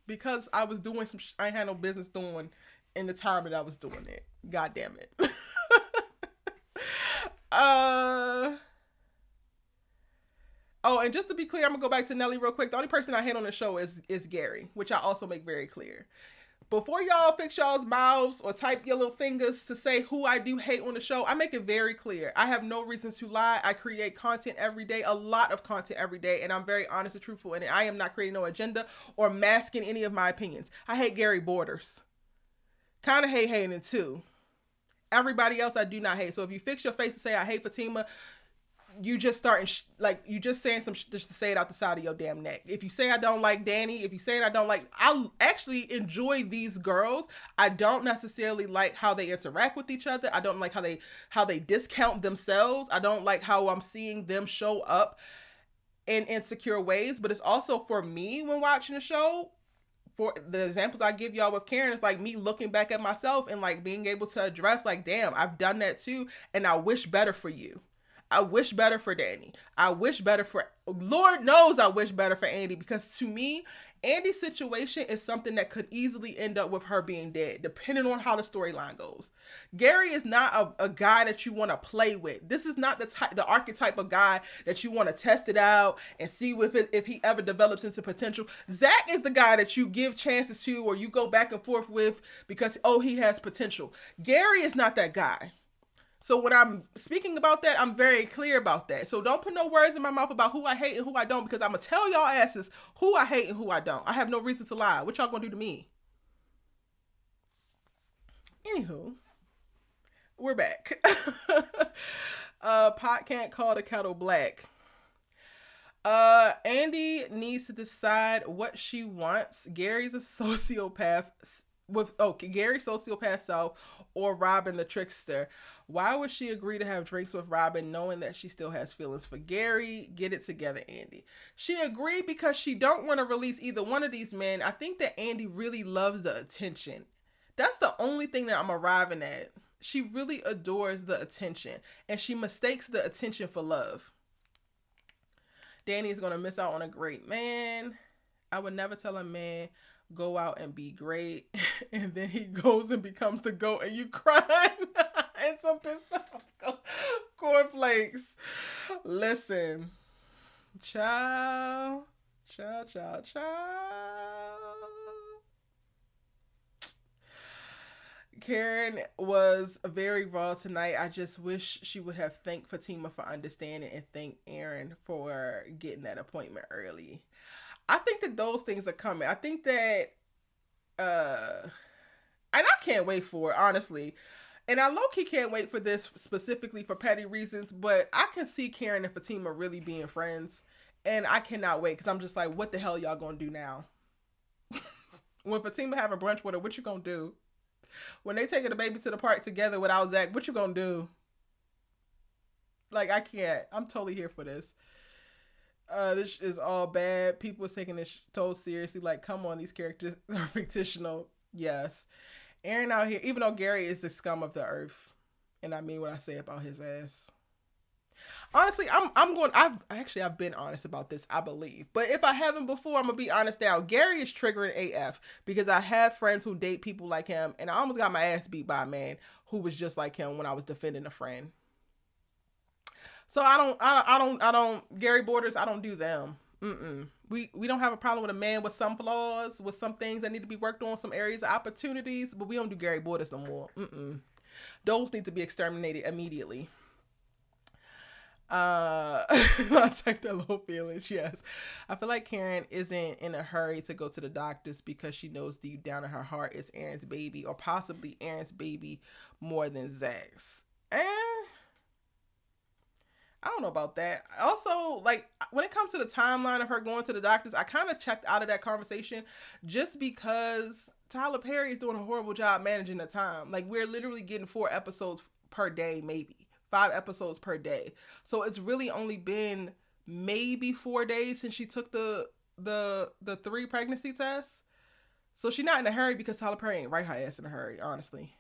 Because I was doing some I had no business doing in the time that I was doing it. God damn it. Oh, and just to be clear, I'm gonna go back to Nelly real quick. The only person I hate on the show is Gary, which I also make very clear. Before y'all fix y'all's mouths or type your little fingers to say who I do hate on the show, I make it very clear. I have no reason to lie. I create content every day, a lot of content every day, and I'm very honest and truthful in it. I am not creating no agenda or masking any of my opinions. I hate Gary Borders. Kind of hate Hayden too. Everybody else I do not hate. So if you fix your face and say I hate Fatima, you just starting you just saying some just to say it out the side of your damn neck. If you say I don't like Danny, if you say I don't like, I actually enjoy these girls. I don't necessarily like how they interact with each other. I don't like how they discount themselves. I don't like how I'm seeing them show up in insecure ways. But it's also for me when watching the show. For the examples I give y'all with Karen, it's like me looking back at myself and like being able to address like, damn, I've done that too, and I wish better for you. I wish better for Danny. I wish better for, Lord knows I wish better for Andi, because to me, Andi's situation is something that could easily end up with her being dead, depending on how the storyline goes. Gary is not a guy that you want to play with. This is not the archetype of guy that you want to test it out and see if he ever develops into potential. Zach is the guy that you give chances to or you go back and forth with because, oh, he has potential. Gary is not that guy. So when I'm speaking about that, I'm very clear about that. So don't put no words in my mouth about who I hate and who I don't, because I'm going to tell y'all asses who I hate and who I don't. I have no reason to lie. What y'all going to do to me? Anywho, we're back. Pot can't call the kettle black. Andi needs to decide what she wants. Gary's a sociopath Gary's sociopath self or Robin the trickster. Why would she agree to have drinks with Robin knowing that she still has feelings for Gary? Get it together, Andi. She agreed because she don't want to release either one of these men. I think that Andi really loves the attention. That's the only thing that I'm arriving at. She really adores the attention, and she mistakes the attention for love. Danny is going to miss out on a great man. I would never tell a man go out and be great, and then he goes and becomes the GOAT, and you crying and some pissed off cornflakes. Listen, child. Karen was very raw tonight. I just wish she would have thanked Fatima for understanding and thanked Aaron for getting that appointment early. I think that those things are coming. I think that, and I can't wait for it, honestly. And I low-key can't wait for this specifically for petty reasons, but I can see Karen and Fatima really being friends. And I cannot wait, because I'm just like, what the hell y'all gonna do now? When Fatima having brunch with her, what you gonna do? When they taking the baby to the park together without Zach, what you gonna do? Like, I can't. I'm totally here for this. This is all bad. People are taking this so seriously. Like, come on, these characters are fictional. Yes. Aaron out here, even though Gary is the scum of the earth, and I mean what I say about his ass. Honestly, I've been honest about this, I believe. But if I haven't before, I'm going to be honest now. Gary is triggering AF because I have friends who date people like him, and I almost got my ass beat by a man who was just like him when I was defending a friend. So I don't, Gary Borders, I don't do them. We don't have a problem with a man with some flaws, with some things that need to be worked on, some areas of opportunities, but we don't do Gary Borders no more. Those need to be exterminated immediately. I take that low feelings. Yes, I feel like Karen isn't in a hurry to go to the doctors because she knows deep down in her heart it's Aaron's baby, or possibly Aaron's baby more than Zach's. I don't know about that. Also, like, when it comes to the timeline of her going to the doctors, I kind of checked out of that conversation just because Tyler Perry is doing a horrible job managing the time. Like, we're literally getting 4 episodes per day, maybe 5 episodes per day. So it's really only been maybe 4 days since she took the 3 pregnancy tests. So she's not in a hurry because Tyler Perry ain't right her ass in a hurry, honestly.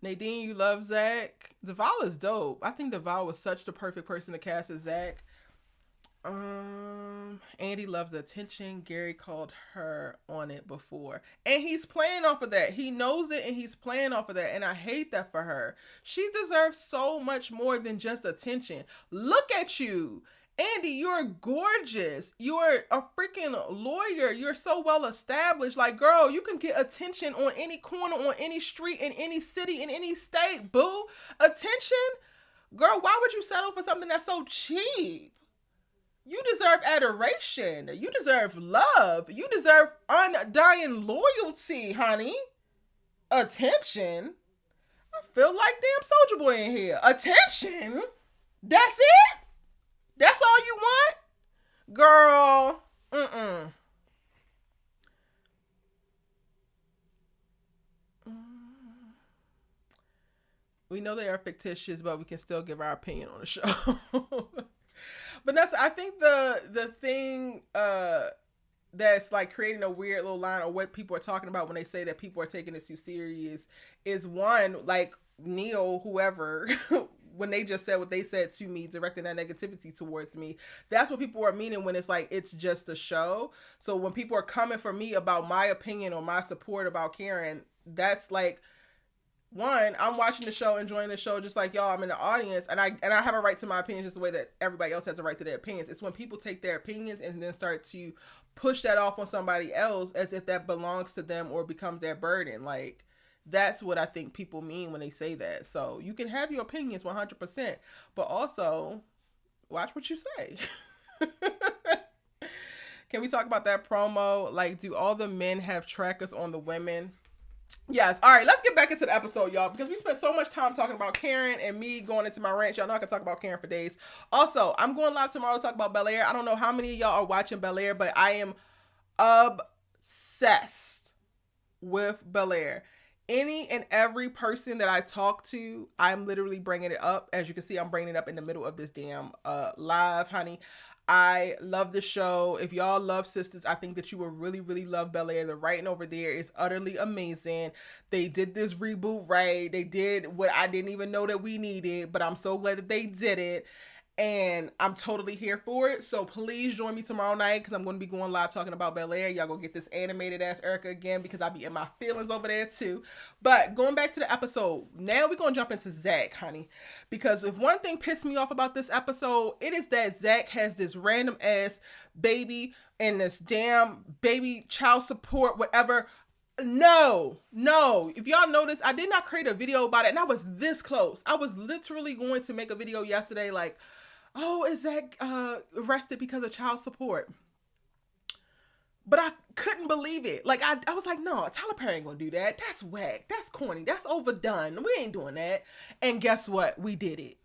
Nadine, you love Zach. Devale is dope. I think Devale was such the perfect person to cast as Zach. Andi loves the attention. Gary called her on it before. And he's playing off of that. He knows it and he's playing off of that. And I hate that for her. She deserves so much more than just attention. Look at you. Andi, you're gorgeous. You're a freaking lawyer. You're so well established. Like, girl, you can get attention on any corner, on any street, in any city, in any state. Boo. Attention? Girl, why would you settle for something that's so cheap? You deserve adoration. You deserve love. You deserve undying loyalty, honey. Attention? I feel like damn Soldier Boy in here. Attention? That's it? That's all you want? Girl, We know they are fictitious, but we can still give our opinion on the show. But I think the thing that's like creating a weird little line of what people are talking about when they say that people are taking it too serious is one, like Neil, whoever, when they just said what they said to me, directing that negativity towards me. That's what people are meaning when it's like, it's just a show. So when people are coming for me about my opinion or my support about Karen, that's like, one, I'm watching the show, enjoying the show, just like y'all. I'm in the audience, and I have a right to my opinion, just the way that everybody else has a right to their opinions. It's when people take their opinions and then start to push that off on somebody else as if that belongs to them or becomes their burden. Like, that's what I think people mean when they say that. So you can have your opinions 100%, but also watch what you say. Can we talk about that promo? Like, do all the men have trackers on the women? Yes. All right, let's get back into the episode, y'all, because we spent so much time talking about Karen and me going into my rant. Y'all know I can talk about Karen for days. Also, I'm going live tomorrow to talk about Bel Air. I don't know how many of y'all are watching Bel Air, but I am obsessed with Bel Air. Any and every person that I talk to, I'm literally bringing it up. As you can see, I'm bringing it up in the middle of this damn live, honey. I love the show. If y'all love Sistas, I think that you will really, really love Bel Air. The writing over there is utterly amazing. They did this reboot right. They did what I didn't even know that we needed, but I'm so glad that they did it. And I'm totally here for it. So please join me tomorrow night, because I'm going to be going live talking about Bel Air. Y'all gonna get this animated ass Erica again, because I be in my feelings over there too. But going back to the episode, now we're going to jump into Zach, honey. Because if one thing pissed me off about this episode, it is that Zach has this random ass baby and this damn baby child support, whatever. No. If y'all notice, I did not create a video about it, and I was this close. I was literally going to make a video yesterday like, oh, is Zach arrested because of child support? But I couldn't believe it. Like, I was like, no, Tyler Perry ain't gonna do that. That's whack. That's corny. That's overdone. We ain't doing that. And guess what? We did it.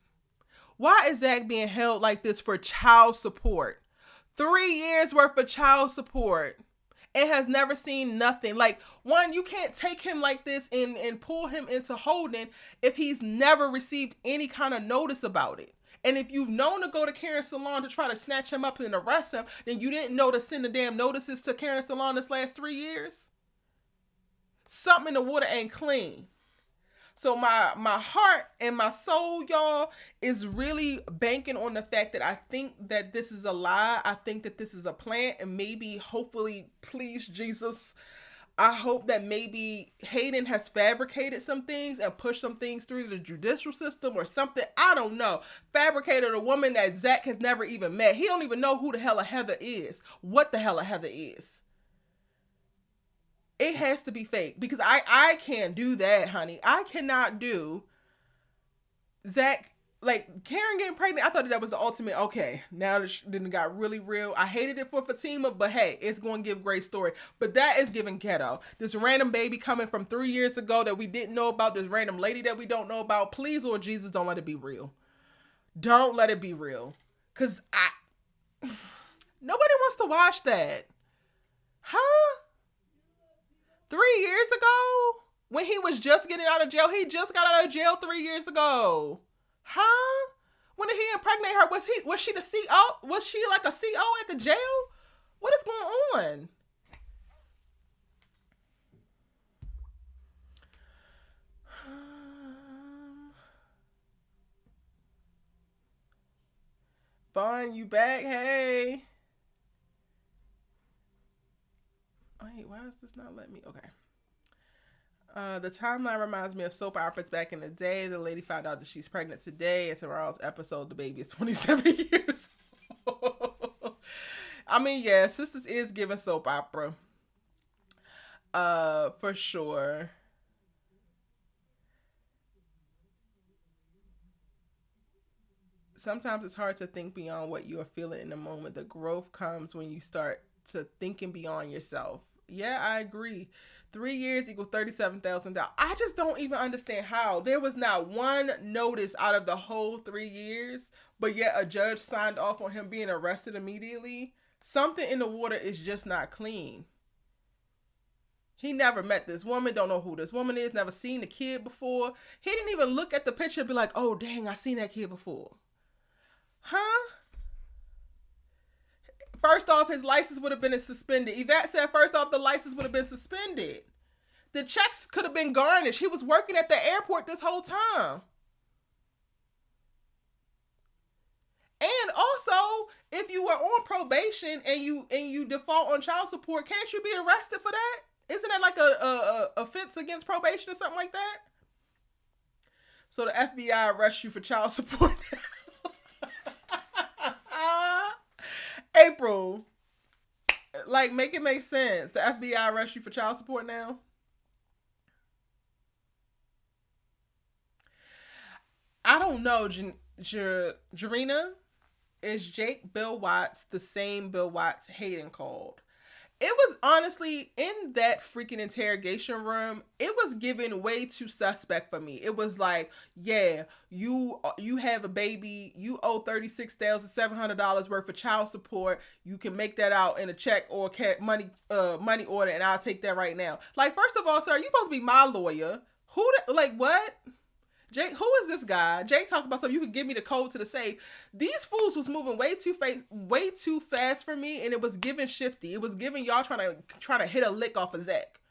Why is Zach being held like this for child support? 3 years worth of child support. And has never seen nothing. Like, one, you can't take him like this and pull him into holding if he's never received any kind of notice about it. And if you've known to go to Karen's salon to try to snatch him up and arrest him, then you didn't know to send the damn notices to Karen's salon this last 3 years. Something in the water ain't clean. So my heart and my soul, y'all, is really banking on the fact that I think that this is a lie. I think that this is a plan, and maybe, hopefully, please, Jesus, I hope that maybe Hayden has fabricated some things and pushed some things through the judicial system or something. I don't know. Fabricated a woman that Zach has never even met. He don't even know who the hell a Heather is. What the hell a Heather is. It has to be fake, because I can't do that, honey. I cannot do Zach, like, Karen getting pregnant. I thought that was the ultimate, okay, now this then got really real. I hated it for Fatima, but hey, it's going to give great story. But that is giving ghetto. This random baby coming from 3 years ago that we didn't know about, this random lady that we don't know about. Please, Lord Jesus, don't let it be real. Don't let it be real. Because nobody wants to watch that. Huh? 3 years ago? When he was just getting out of jail? He just got out of jail 3 years ago. Huh? When did he impregnate her? Was she the CO? Was she like a CO at the jail? What is going on? Vaughn, you back? Hey. Wait, why does this not let me? Okay. The timeline reminds me of soap operas back in the day. The lady found out that she's pregnant today, and tomorrow's episode, the baby is 27 years I mean, yeah, Sisters is giving soap opera. For sure. Sometimes it's hard to think beyond what you are feeling in the moment. The growth comes when you start to thinking beyond yourself. Yeah, I agree. 3 years equals $37,000. I just don't even understand how there was not one notice out of the whole 3 years, but yet a judge signed off on him being arrested immediately. Something in the water is just not clean. He never met this woman, don't know who this woman is, never seen the kid before. He didn't even look at the picture and be like, oh, dang, I seen that kid before. Huh? First off, his license would have been suspended. Yvette said, first off, the license would have been suspended. The checks could have been garnished. He was working at the airport this whole time. And also, if you were on probation and you default on child support, can't you be arrested for that? Isn't that like a offense against probation or something like that? So the FBI arrests you for child support. April, like, make it make sense. The FBI arrests you for child support now. I don't know, Jarena. Is Jake Bill Watts the same Bill Watts Hayden called? It was honestly, in that freaking interrogation room, it was given way too suspect for me. It was like, yeah, you have a baby, you owe $36,700 worth of child support. You can make that out in a check or money order, and I'll take that right now. Like, first of all, sir, you supposed to be my lawyer. Like, what? Jake, who is this guy? Jake talked about something. You could give me the code to the safe. These fools was moving way too fast for me, and it was giving shifty. It was giving y'all trying to hit a lick off of Zach.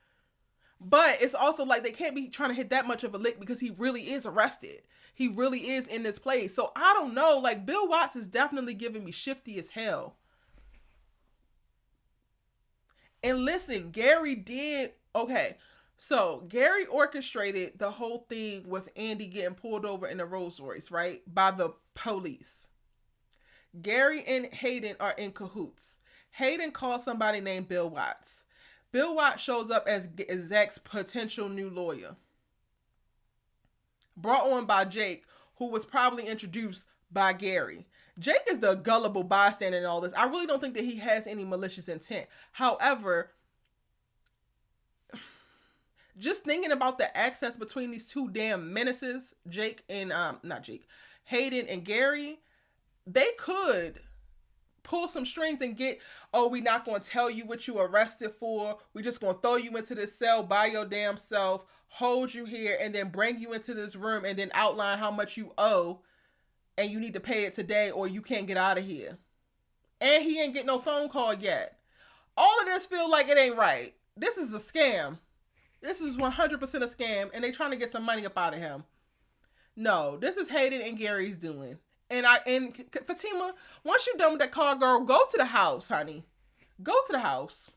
But it's also like they can't be trying to hit that much of a lick because he really is arrested. He really is in this place. So I don't know. Like, Bill Watts is definitely giving me shifty as hell. And listen, Gary did okay. So Gary orchestrated the whole thing with Andi getting pulled over in a Rolls Royce, right? By the police. Gary and Hayden are in cahoots. Hayden calls somebody named Bill Watts. Bill Watts shows up as Zach's potential new lawyer. Brought on by Jake, who was probably introduced by Gary. Jake is the gullible bystander in all this. I really don't think that he has any malicious intent. However, just thinking about the access between these two damn menaces, Hayden and Gary, they could pull some strings and get, oh, we not going to tell you what you arrested for. We just going to throw you into this cell by your damn self, hold you here, and then bring you into this room and then outline how much you owe and you need to pay it today or you can't get out of here. And he ain't get no phone call yet. All of this feel like it ain't right. This is a scam. This is 100% a scam, and they trying to get some money up out of him. No, this is Hayden and Gary's doing. And Fatima, once you're done with that car, girl, go to the house, honey. Go to the house.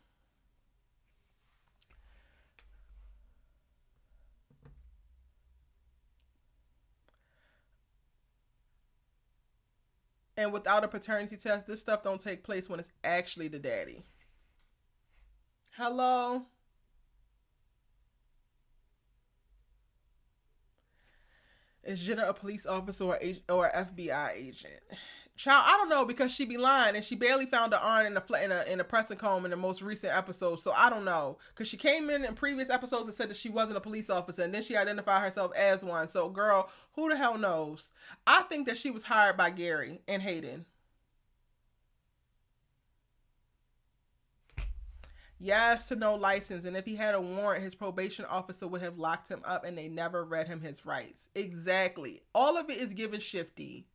And without a paternity test, this stuff don't take place when it's actually the daddy. Hello? Is Jenna a police officer or an FBI agent? Child, I don't know, because she be lying and she barely found her aunt in a pressing comb in the most recent episode. So I don't know, because she came in previous episodes and said that she wasn't a police officer, and then she identified herself as one. So girl, who the hell knows? I think that she was hired by Gary and Hayden. Yes to no license, and if he had a warrant, his probation officer would have locked him up, and they never read him his rights. Exactly. All of it is given shifty.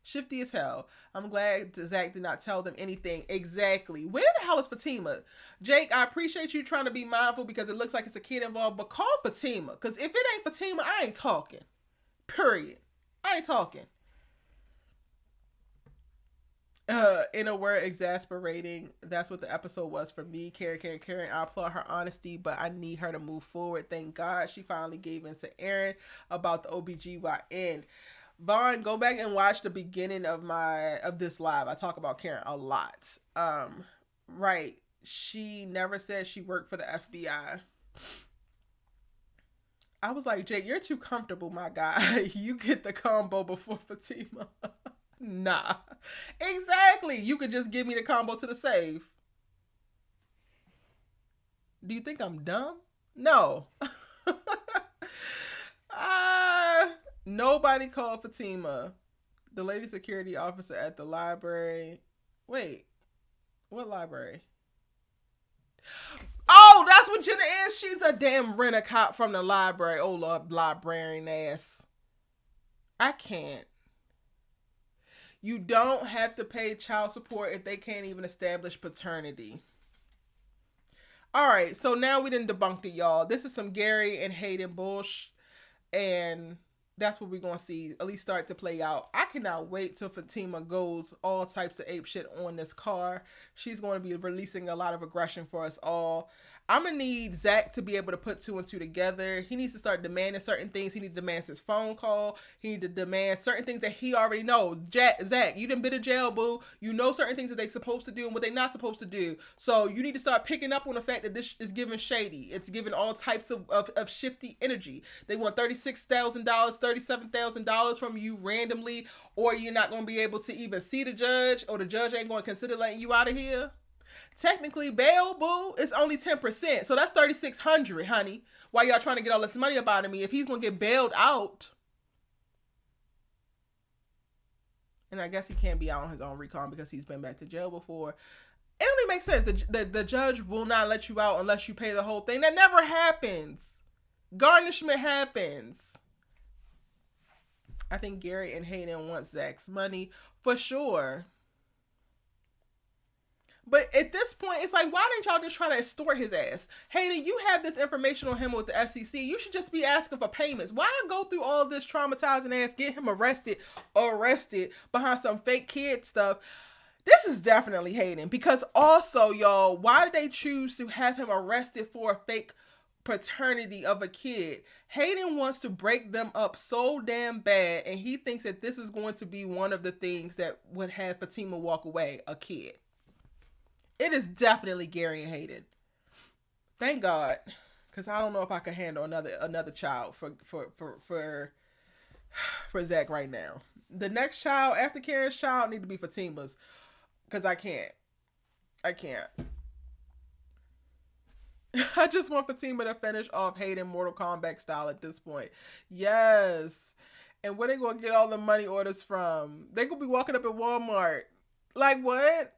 Shifty as hell. I'm glad Zach did not tell them anything. Exactly. Where the hell is Fatima? Jake, I appreciate you trying to be mindful because it looks like it's a kid involved, but call Fatima, because if it ain't Fatima, I ain't talking. Period. I ain't talking. In a word, exasperating. That's what the episode was for me. Karen. I applaud her honesty, but I need her to move forward. Thank God she finally gave in to Aaron about the OBGYN. Vaughn, go back and watch the beginning of this live. I talk about Karen a lot. Right. She never said she worked for the FBI. I was like, Jake, you're too comfortable, my guy. You get the combo before Fatima. Nah. Exactly. You could just give me the combo to the save. Do you think I'm dumb? No. Nobody called Fatima. The lady security officer at the library. Wait. What library? Oh, that's what Jenna is. She's a damn rent-a-cop from the library. Oh, Lord, librarian ass. I can't. You don't have to pay child support if they can't even establish paternity. All right, so now we done debunked it, y'all. This is some Gary and Hayden bullshit, and that's what we're going to see at least start to play out. I cannot wait till Fatima goes all types of ape shit on this car. She's going to be releasing a lot of aggression for us all. I'm going to need Zach to be able to put 2 and 2 together. He needs to start demanding certain things. He needs to demand his phone call. He needs to demand certain things that he already knows. Zach, you done been to jail, boo. You know certain things that they supposed to do and what they not supposed to do. So you need to start picking up on the fact that this is giving shady. It's giving all types of shifty energy. They want $36,000, $37,000 from you randomly, or you're not going to be able to even see the judge, or the judge ain't going to consider letting you out of here. Technically, bail, boo, is only 10%. So that's $3,600, honey. While y'all trying to get all this money up out of me, if he's going to get bailed out. And I guess he can't be out on his own recon because he's been back to jail before. It only makes sense. The judge will not let you out unless you pay the whole thing. That never happens. Garnishment happens. I think Gary and Hayden want Zach's money for sure. But at this point, it's like, why didn't y'all just try to extort his ass? Hayden, you have this information on him with the SEC. You should just be asking for payments. Why go through all this traumatizing ass, get him arrested behind some fake kid stuff? This is definitely Hayden. Because also, y'all, why did they choose to have him arrested for a fake paternity of a kid? Hayden wants to break them up so damn bad, and he thinks that this is going to be one of the things that would have Fatima walk away, a kid. It is definitely Gary and Hayden. Thank God, because I don't know if I can handle another child for Zach right now. The next child after Karen's child need to be Fatima's, because I can't. I just want Fatima to finish off Hayden Mortal Kombat style at this point. Yes. And where they gonna get all the money orders from? They gonna be walking up at Walmart. Like what?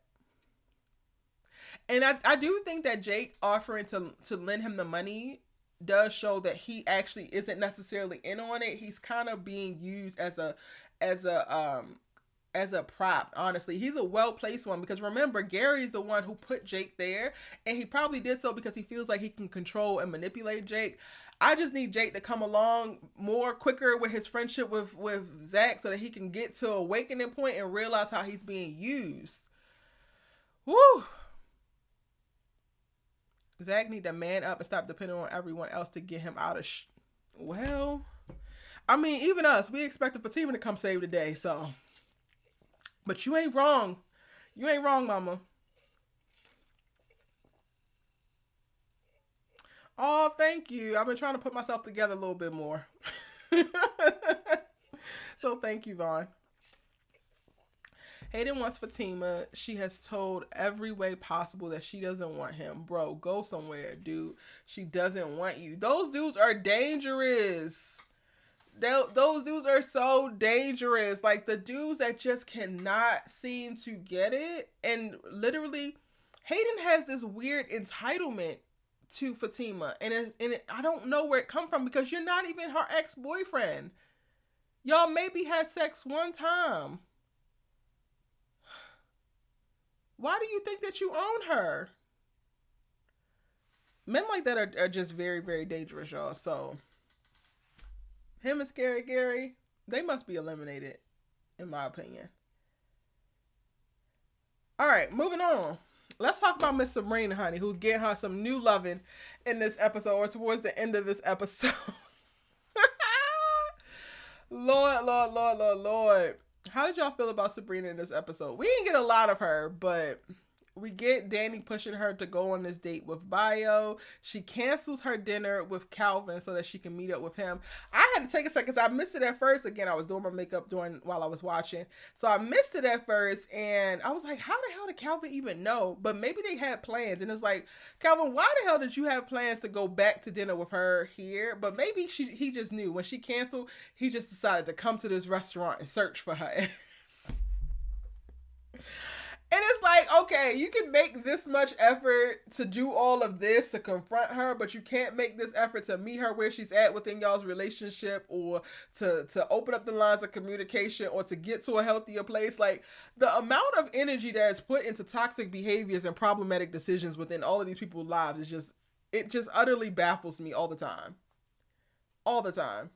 And I do think that Jake offering to lend him the money does show that he actually isn't necessarily in on it. He's kind of being used as a prop. Honestly, he's a well-placed one, because remember, Gary's the one who put Jake there, and he probably did so because he feels like he can control and manipulate Jake. I just need Jake to come along more quicker with his friendship with Zach so that he can get to a awakening point and realize how he's being used. Woo! Zach need to man up and stop depending on everyone else to get him out of well, I mean, even us, we expected Fatima to come save the day, so. But you ain't wrong. You ain't wrong, mama. Oh, thank you. I've been trying to put myself together a little bit more. So thank you, Vaughn. Hayden wants Fatima. She has told every way possible that she doesn't want him. Bro, go somewhere, dude. She doesn't want you. Those dudes are dangerous. Those dudes are so dangerous. Like, the dudes that just cannot seem to get it. And literally, Hayden has this weird entitlement to Fatima. And I don't know where it come from, because you're not even her ex-boyfriend. Y'all maybe had sex one time. Why do you think that you own her? Men like that are just very, very dangerous, y'all. So, him and Scary Gary, they must be eliminated, in my opinion. All right, moving on. Let's talk about Miss Sabrina, honey, who's getting her some new loving in this episode, or towards the end of this episode. Lord, Lord, Lord, Lord, Lord. How did y'all feel about Sabrina in this episode? We didn't get a lot of her, but we get Danny pushing her to go on this date with Bio. She cancels her dinner with Calvin so that she can meet up with him. I had to take a second because I missed it at first. Again, I was doing my makeup while I was watching. So I missed it at first and I was like, how the hell did Calvin even know? But maybe they had plans. And it's like, Calvin, why the hell did you have plans to go back to dinner with her here? But maybe he just knew. When she canceled, he just decided to come to this restaurant and search for her. And it's like, okay, you can make this much effort to do all of this, to confront her, but you can't make this effort to meet her where she's at within y'all's relationship, or to open up the lines of communication, or to get to a healthier place. Like, the amount of energy that is put into toxic behaviors and problematic decisions within all of these people's lives is it just utterly baffles me all the time. All the time.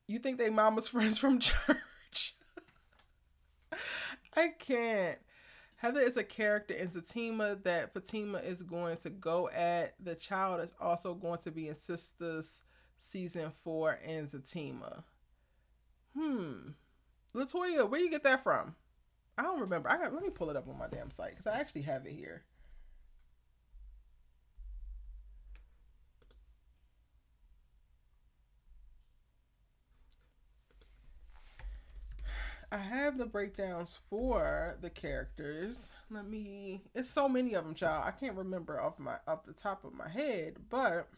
You think they mama's friends from church? I can't. Heather is a character in Fatima that Fatima is going to go at. The child is also going to be in Sistas season 4 in Fatima. Latoya, where you get that from? I don't remember. Let me pull it up on my damn site because I actually have it here. I have the breakdowns for the characters. It's so many of them, child. I can't remember off the top of my head, but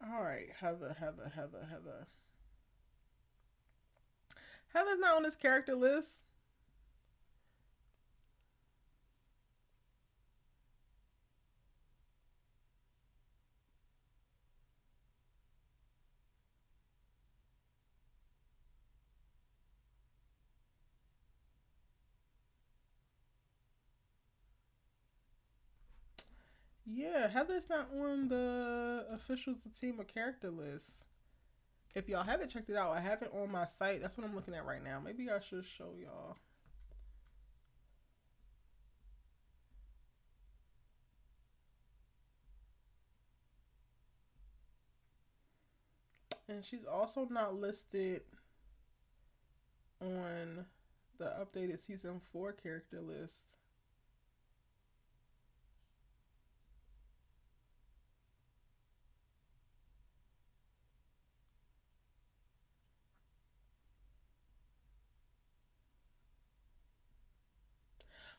all right, Heather. Heather's not on this character list. Yeah, Heather's not on the official Fatima character list. If y'all haven't checked it out, I have it on my site. That's what I'm looking at right now. Maybe I should show y'all. And she's also not listed on the updated season 4 character list.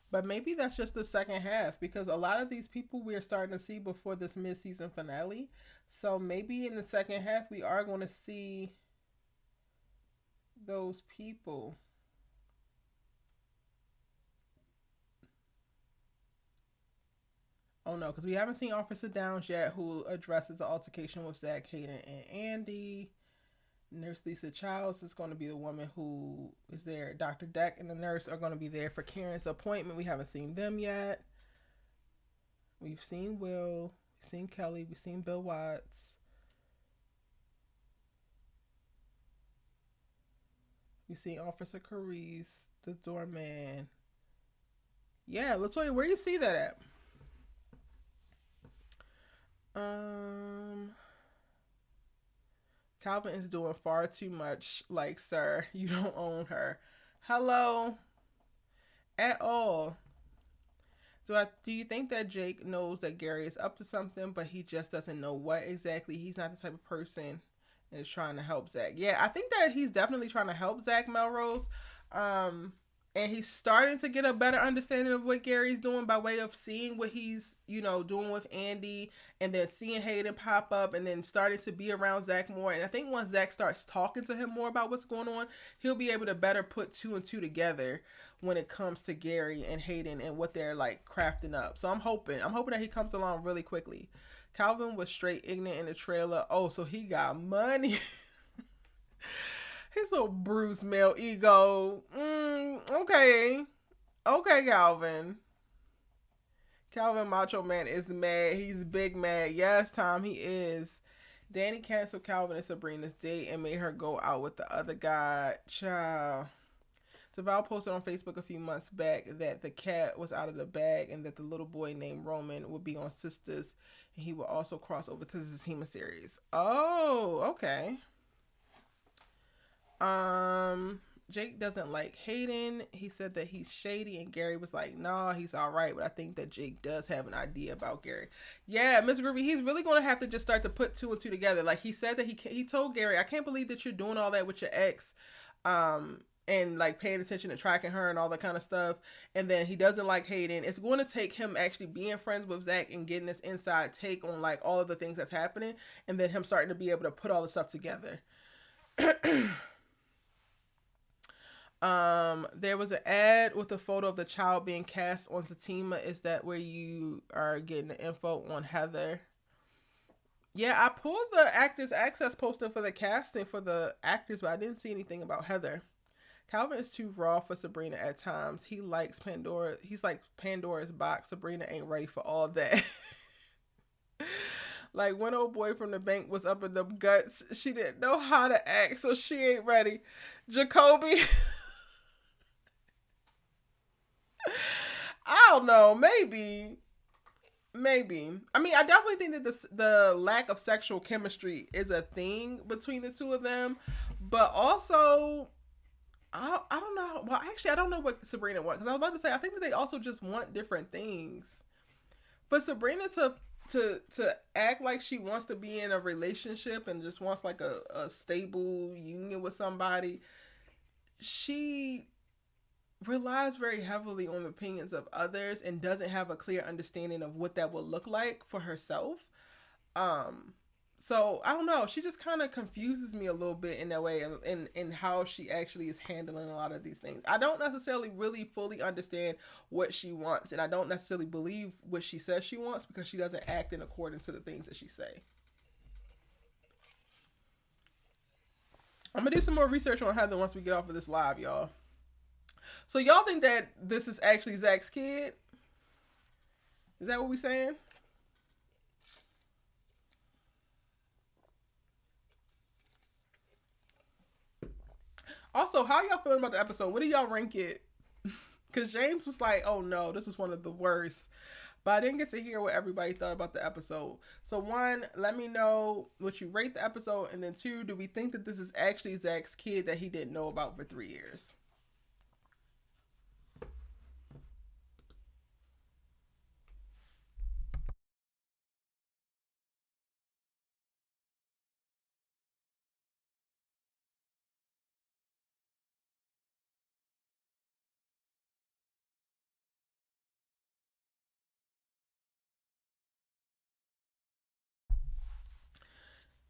But maybe that's just the second half, because a lot of these people we are starting to see before this mid-season finale. So maybe in the second half we are going to see those people. Oh no, because we haven't seen Officer Downs yet, who addresses the altercation with Zach, Hayden, and Andi. Nurse Lisa Childs is going to be the woman who is there. Dr. Deck and the nurse are going to be there for Karen's appointment. We haven't seen them yet. We've seen Will. We've seen Kelly. We've seen Bill Watts. We've seen Officer Carice, the doorman. Yeah, Latoya, where you see that at? Calvin is doing far too much. Like, sir, you don't own her. Hello? At all. Do you think that Jake knows that Gary is up to something, but he just doesn't know what exactly? He's not the type of person that is trying to help Zach. Yeah, I think that he's definitely trying to help Zach Melrose. And he's starting to get a better understanding of what Gary's doing by way of seeing what he's, doing with Andi, and then seeing Hayden pop up, and then starting to be around Zach more. And I think once Zach starts talking to him more about what's going on, he'll be able to better put 2 and 2 together when it comes to Gary and Hayden and what they're like crafting up. So I'm hoping that he comes along really quickly. Calvin was straight ignorant in the trailer. Oh, so he got money. His little bruised male ego. Okay, Calvin. Calvin Macho Man is mad. He's big mad. Yes, Tom, he is. Danny canceled Calvin and Sabrina's date and made her go out with the other guy. Child. Devale posted on Facebook a few months back that the cat was out of the bag and that the little boy named Roman would be on Sistas and he will also cross over to the Fatima series. Oh, okay. Jake doesn't like Hayden. He said that he's shady and Gary was like, nah, he's all right. But I think that Jake does have an idea about Gary. Yeah, Miss Groovy, he's really going to have to just start to put two and two together. Like he said that he told Gary, I can't believe that you're doing all that with your ex. And like paying attention to tracking her and all that kind of stuff. And then he doesn't like Hayden. It's going to take him actually being friends with Zach and getting this inside take on like all of the things that's happening. And then him starting to be able to put all the stuff together. There was an ad with a photo of the child being cast on Fatima. Is that where you are getting the info on Heather? Yeah, I pulled the Actors Access posting for the casting for the actors, but I didn't see anything about Heather. Calvin is too raw for Sabrina at times. He likes Pandora. He's like Pandora's box. Sabrina ain't ready for all that. Like when old boy from the bank was up in the guts, she didn't know how to act, so she ain't ready. Jacoby. I don't know. Maybe. I mean, I definitely think that the lack of sexual chemistry is a thing between the two of them. But also, I don't know. Well, actually, I don't know what Sabrina wants. Because I was about to say, I think that they also just want different things. For Sabrina to act like she wants to be in a relationship and just wants like a stable union with somebody, she relies very heavily on the opinions of others and doesn't have a clear understanding of what that will look like for herself. So I don't know. She just kind of confuses me a little bit in that way, in how she actually is handling a lot of these things. I don't necessarily really fully understand what she wants, and I don't necessarily believe what she says she wants because she doesn't act in accordance to the things that she say. I'm gonna do some more research on Heather once we get off of this live, y'all. So y'all think that this is actually Zach's kid? Is that what we saying? Also, how y'all feeling about the episode? What do y'all rank it? Because James was like, oh no, this was one of the worst. But I didn't get to hear what everybody thought about the episode. So one, let me know what you rate the episode. And then two, do we think that this is actually Zach's kid that he didn't know about for 3 years?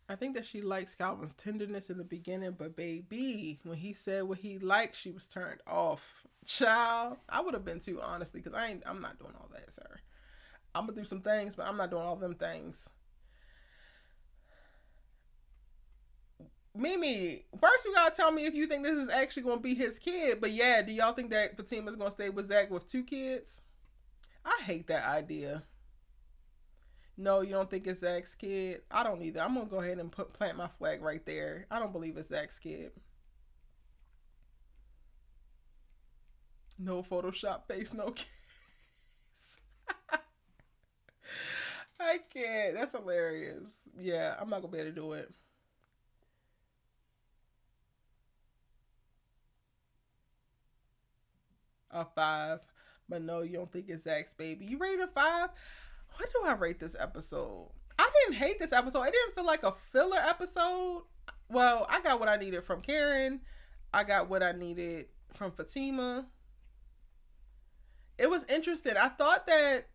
I think that she likes Calvin's tenderness in the beginning, but baby, when he said what he liked, she was turned off. Child, I would have been too, honestly, because I'm not doing all that, sir. I'm gonna do some things, but I'm not doing all them things. Mimi, first you gotta tell me if you think this is actually gonna be his kid. But yeah, do y'all think that Fatima's gonna stay with Zach with 2 kids? I hate that idea. No, you don't think it's Zach's kid? I don't either. I'm gonna go ahead and plant my flag right there. I don't believe it's Zach's kid. No Photoshop face, no kids. I can't. That's hilarious. Yeah, I'm not gonna be able to do it. A 5. But no, you don't think it's Zach's baby. You rated a 5? What do I rate this episode? I didn't hate this episode. It didn't feel like a filler episode. Well, I got what I needed from Karen. I got what I needed from Fatima. It was interesting. I thought that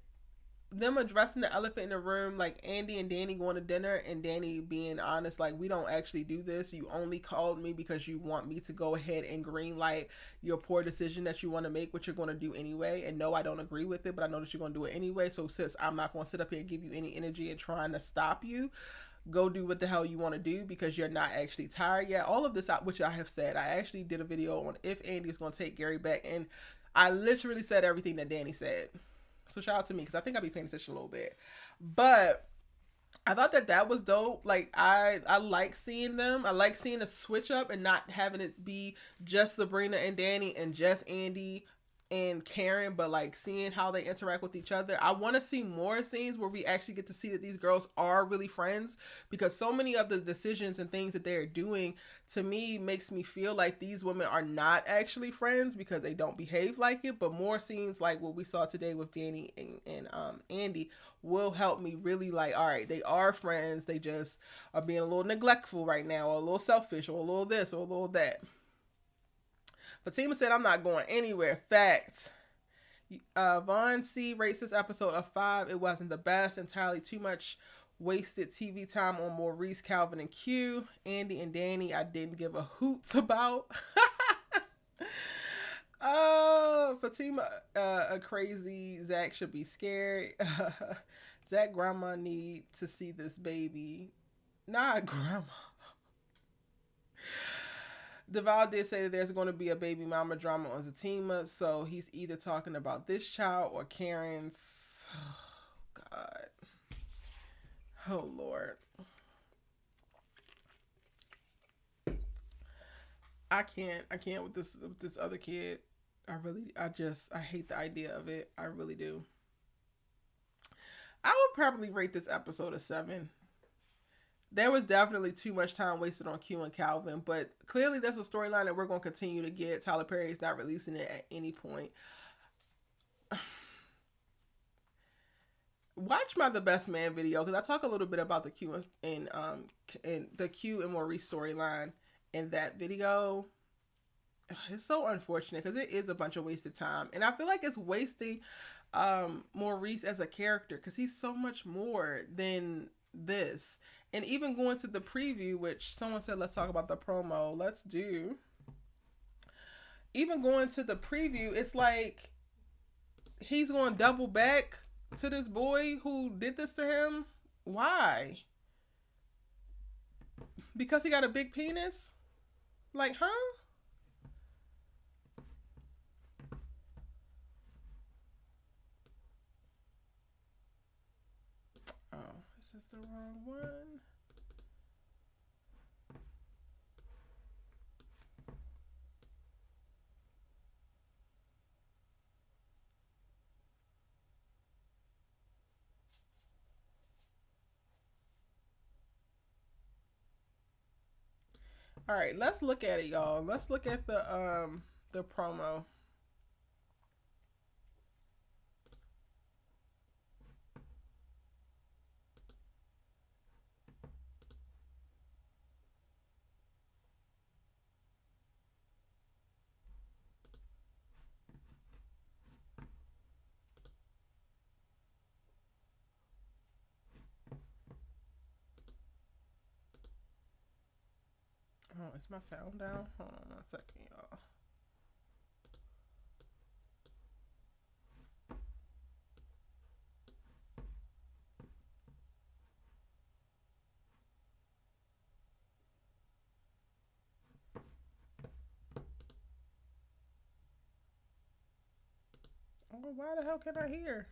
them addressing the elephant in the room, like Andi and Danni going to dinner, and Danni being honest, like, we don't actually do this. You only called me because you want me to go ahead and green light your poor decision that you want to make, what you're going to do anyway. And no, I don't agree with it, but I know that you're going to do it anyway. So sis, I'm not going to sit up here and give you any energy and trying to stop you. Go do what the hell you want to do because you're not actually tired yet. All of this, which I have said, I actually did a video on if Andi is going to take Gary back, and I literally said everything that Danni said. So shout out to me because I think I'll be paying attention a little bit. But I thought that was dope. Like, I like seeing them. I like seeing a switch up and not having it be just Sabrina and Danni and just Andi and Karen, but like seeing how they interact with each other. I want to see more scenes where we actually get to see that these girls are really friends, because so many of the decisions and things that they're doing to me makes me feel like these women are not actually friends because they don't behave like it. But more scenes like what we saw today with Danni and Andi will help me really like, all right, they are friends. They just are being a little neglectful right now, or a little selfish, or a little this, or a little that. Fatima said, I'm not going anywhere. Fact. Vaughn C rates this episode a 5. It wasn't the best. Entirely too much wasted TV time on Maurice, Calvin, and Q. Andi and Danni, I didn't give a hoot about. Fatima, a crazy Zach should be scared. Zach grandma need to see this baby. Not grandma. Devale did say that there's going to be a baby mama drama on Fatima, so he's either talking about this child or Karen's. Oh, God. Oh, Lord. I can't with this other kid. I hate the idea of it. I really do. I would probably rate this episode a 7. There was definitely too much time wasted on Q and Calvin, but clearly that's a storyline that we're going to continue to get. Tyler Perry is not releasing it at any point. Watch my The Best Man video, because I talk a little bit about the Q and the Q and Maurice storyline in that video. It's so unfortunate because it is a bunch of wasted time, and I feel like it's wasting Maurice as a character because he's so much more than this. And even going to the preview, which someone said, let's talk about the promo. Let's do. Even going to the preview, it's like he's going to double back to this boy who did this to him. Why? Because he got a big penis? Like, huh? Oh, is this the wrong one? All right, let's look at it, y'all. Let's look at the promo. Oh, is my sound down? Hold on 1 second, y'all. Oh, why the hell can I hear?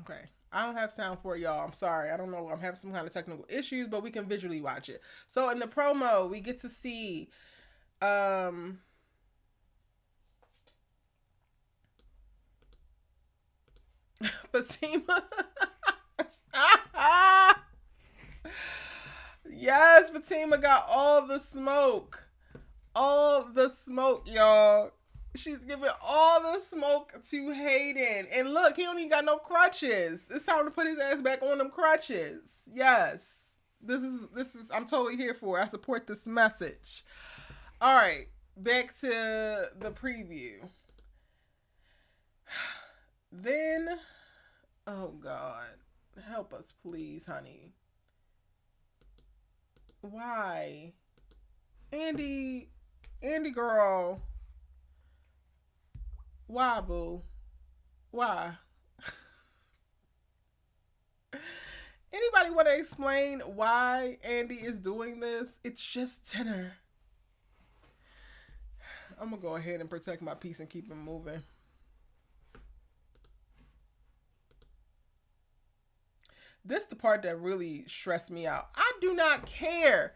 Okay. I don't have sound for y'all. I'm sorry. I don't know. I'm having some kind of technical issues, but we can visually watch it. So in the promo, we get to see Fatima. Yes, Fatima got all the smoke. all the smoke, y'all. She's giving all the smoke to Hayden. And look, he don't even got no crutches. It's time to put his ass back on them crutches. Yes. This is I'm totally here for it. I support this message. All right, back to the preview. Then, oh God, help us please, honey. Why? Andi girl. Why, boo? Why? Anybody want to explain why Andi is doing this? It's just dinner. I'm going to go ahead and protect my peace and keep it moving. This is the part that really stressed me out. I do not care.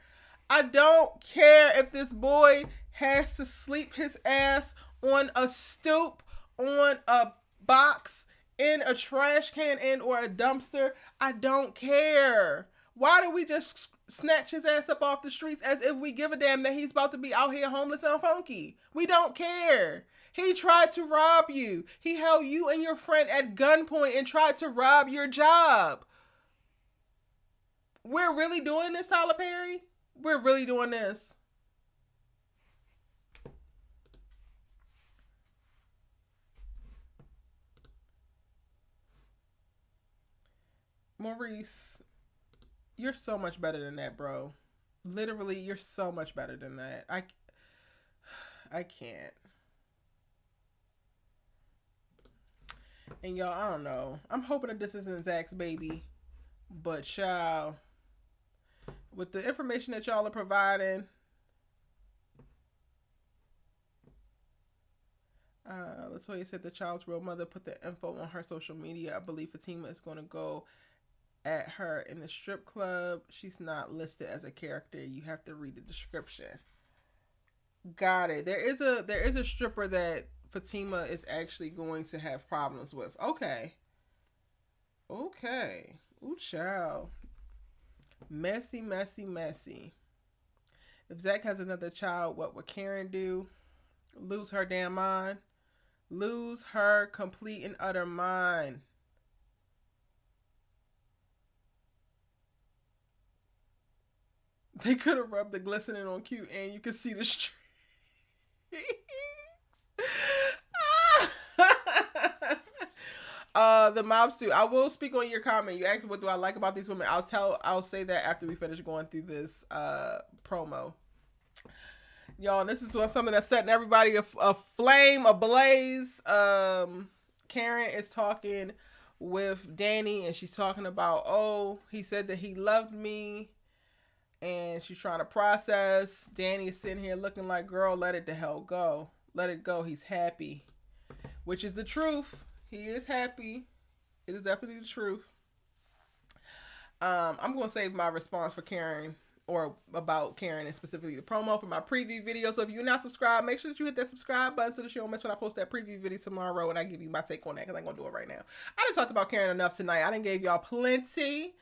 I don't care if this boy has to sleep his ass on a stoop, on a box, in a trash can, and or a dumpster. I don't care. Why do we just snatch his ass up off the streets as if we give a damn that he's about to be out here homeless and funky? We don't care. He tried to rob you. He held you and your friend at gunpoint and tried to rob your job. We're really doing this, Tyler Perry? We're really doing this. Maurice, you're so much better than that, bro. Literally, you're so much better than that. I can't. And y'all, I don't know. I'm hoping that this isn't Zach's baby. But child, with the information that y'all are providing, Latoya said the child's real mother put the info on her social media. I believe Fatima is going to go at her in the strip club. She's not listed as a character. You have to read the description. Got it. There is a stripper that Fatima is actually going to have problems with. Okay. Ooh, child. Messy. If Zach has another child, what would Karen do? Lose her damn mind. Lose her complete and utter mind. They could have rubbed the glistening on cute and you could see the streaks. The mob stew. I will speak on your comment. You asked what do I like about these women. I'll say that after we finish going through this promo. Y'all, this is something that's setting everybody aflame, ablaze. Karen is talking with Danny and she's talking about, oh, he said that he loved me and she's trying to process. Danny is sitting here looking like, girl, let it the hell go. Let it go. He's happy, which is the truth. He is happy. It is definitely the truth. I'm going to save my response for Karen or about Karen and specifically the promo for my preview video. So if you're not subscribed, make sure that you hit that subscribe button so that you don't miss when I post that preview video tomorrow and I give you my take on that because I'm going to do it right now. I didn't talk about Karen enough tonight. I didn't give y'all plenty.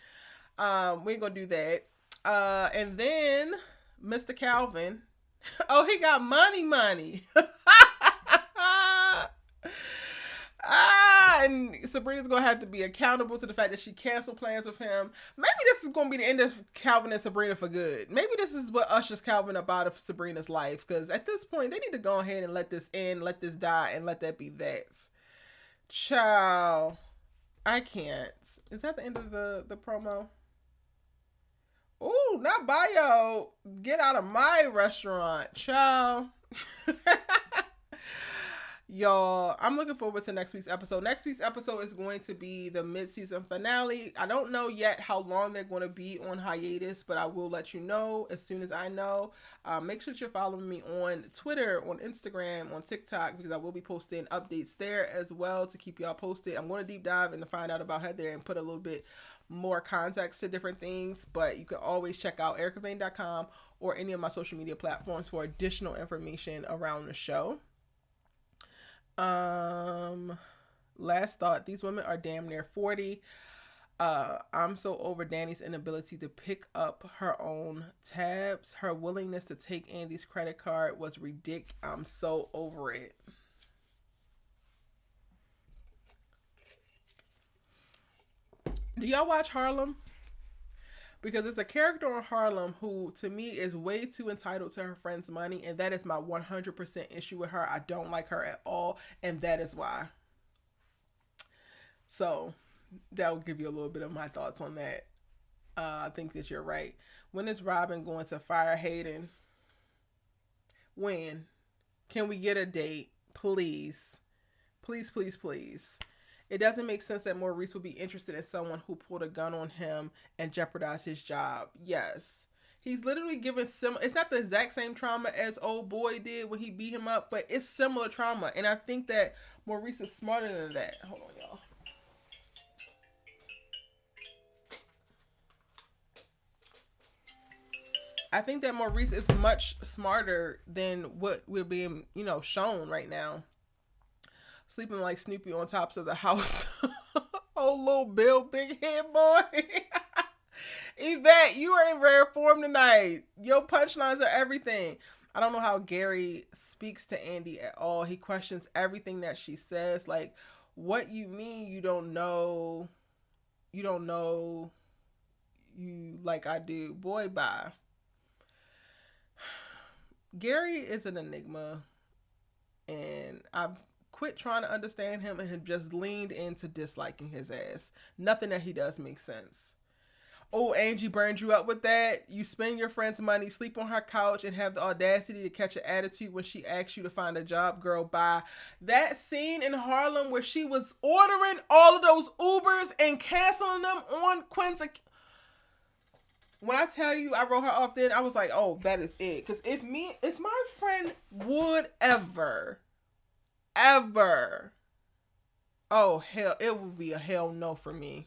We ain't going to do that. And then Mr. Calvin. Oh, he got money. And Sabrina's going to have to be accountable to the fact that she canceled plans with him. Maybe this is going to be the end of Calvin and Sabrina for good. Maybe this is what ushers Calvin up out of Sabrina's life. Because at this point, they need to go ahead and let this end, let this die, and let that be that. Child. I can't. Is that the end of the promo? Ooh, not bio. Get out of my restaurant. Child. Y'all, I'm looking forward to next week's episode. Next week's episode is going to be the mid-season finale. I don't know yet how long they're going to be on hiatus, but I will let you know as soon as I know. Make sure that you're following me on Twitter, on Instagram, on TikTok, because I will be posting updates there as well to keep y'all posted. I'm going to deep dive and to find out about Heather and put a little bit more context to different things, but you can always check out ericavane.com or any of my social media platforms for additional information around the show. Last thought, these women are damn near 40. I'm so over Danny's inability to pick up her own tabs. Her willingness to take Andy's credit card was ridiculous. I'm so over it. Do y'all watch Harlem? Because it's a character on Harlem who, to me, is way too entitled to her friend's money, and that is my 100% issue with her. I don't like her at all, and that is why. So, that will give you a little bit of my thoughts on that. I think that you're right. When is Robin going to fire Hayden? When? Can we get a date? Please. Please, please, please. It doesn't make sense that Maurice would be interested in someone who pulled a gun on him and jeopardized his job. Yes. He's literally given similar, it's not the exact same trauma as old boy did when he beat him up, but it's similar trauma. And I think that Maurice is smarter than that. Hold on, y'all. I think that Maurice is much smarter than what we're being, shown right now. Sleeping like Snoopy on tops of the house. Oh, little Bill, big head boy. Yvette, you are in rare form tonight. Your punchlines are everything. I don't know how Gary speaks to Andi at all. He questions everything that she says. Like, what you mean you don't know? You don't know you like I do. Boy, bye. Gary is an enigma. And I've quit trying to understand him and have just leaned into disliking his ass. Nothing that he does makes sense. Oh, Angie burned you up with that. You spend your friend's money, sleep on her couch, and have the audacity to catch an attitude when she asks you to find a job, girl, bye. That scene in Harlem where she was ordering all of those Ubers and canceling them on Quinn's. When I tell you I wrote her off then, I was like, oh, that is it. Because if my friend would ever, oh, hell, it would be a hell no for me.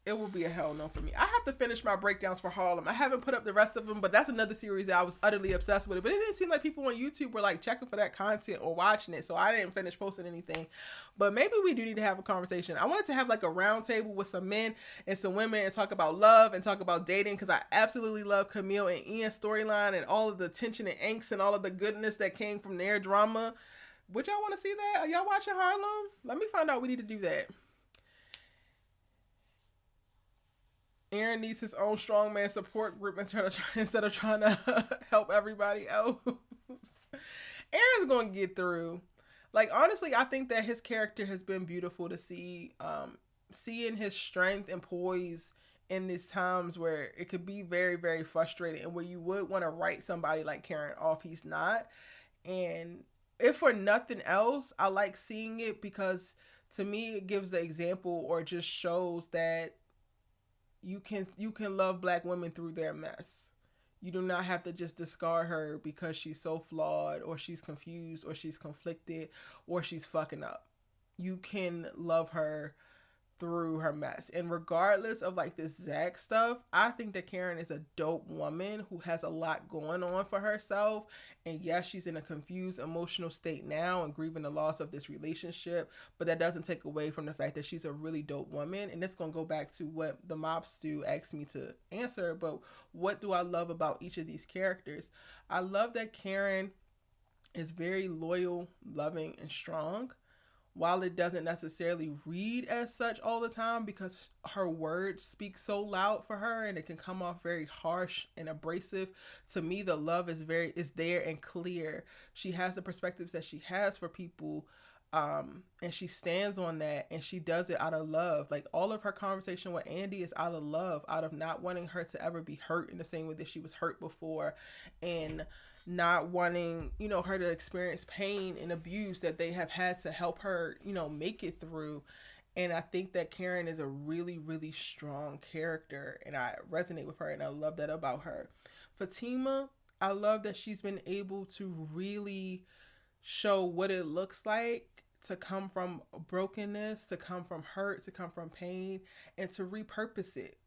It will be a hell no for me. I have to finish my breakdowns for Harlem. I haven't put up the rest of them, but that's another series that I was utterly obsessed with. But it didn't seem like people on YouTube were like checking for that content or watching it, so I didn't finish posting anything. But maybe we do need to have a conversation. I wanted to have like a round table with some men and some women and talk about love and talk about dating, because I absolutely love Camille and Ian's storyline and all of the tension and angst and all of the goodness that came from their drama. Would y'all want to see that? Are y'all watching Harlem? Let me find out. We need to do that. Aaron needs his own strongman support group instead of trying to help everybody else. Aaron's going to get through. Like, honestly, I think that his character has been beautiful to see. Seeing his strength and poise in these times where it could be very, very frustrating and where you would want to write somebody like Karen off. He's not. And if for nothing else, I like seeing it because to me, it gives the example or just shows that you can love black women through their mess. You do not have to just discard her because she's so flawed or she's confused or she's conflicted or she's fucking up. You can love her through her mess. And regardless of like this Zach stuff, I think that Karen is a dope woman who has a lot going on for herself. And yes, she's in a confused emotional state now and grieving the loss of this relationship, but that doesn't take away from the fact that she's a really dope woman. And it's going to go back to what the mob stew asked me to answer, but what do I love about each of these characters? I love that Karen is very loyal, loving, and strong. While it doesn't necessarily read as such all the time because her words speak so loud for her and it can come off very harsh and abrasive, to me the love is there and clear. She has the perspectives that she has for people, and she stands on that, and she does it out of love. Like all of her conversation with Andi is out of love, out of not wanting her to ever be hurt in the same way that she was hurt before, and not wanting, her to experience pain and abuse that they have had to help her, make it through. And I think that Karen is a really, really strong character, and I resonate with her, and I love that about her. Fatima, I love that she's been able to really show what it looks like to come from brokenness, to come from hurt, to come from pain, and to repurpose it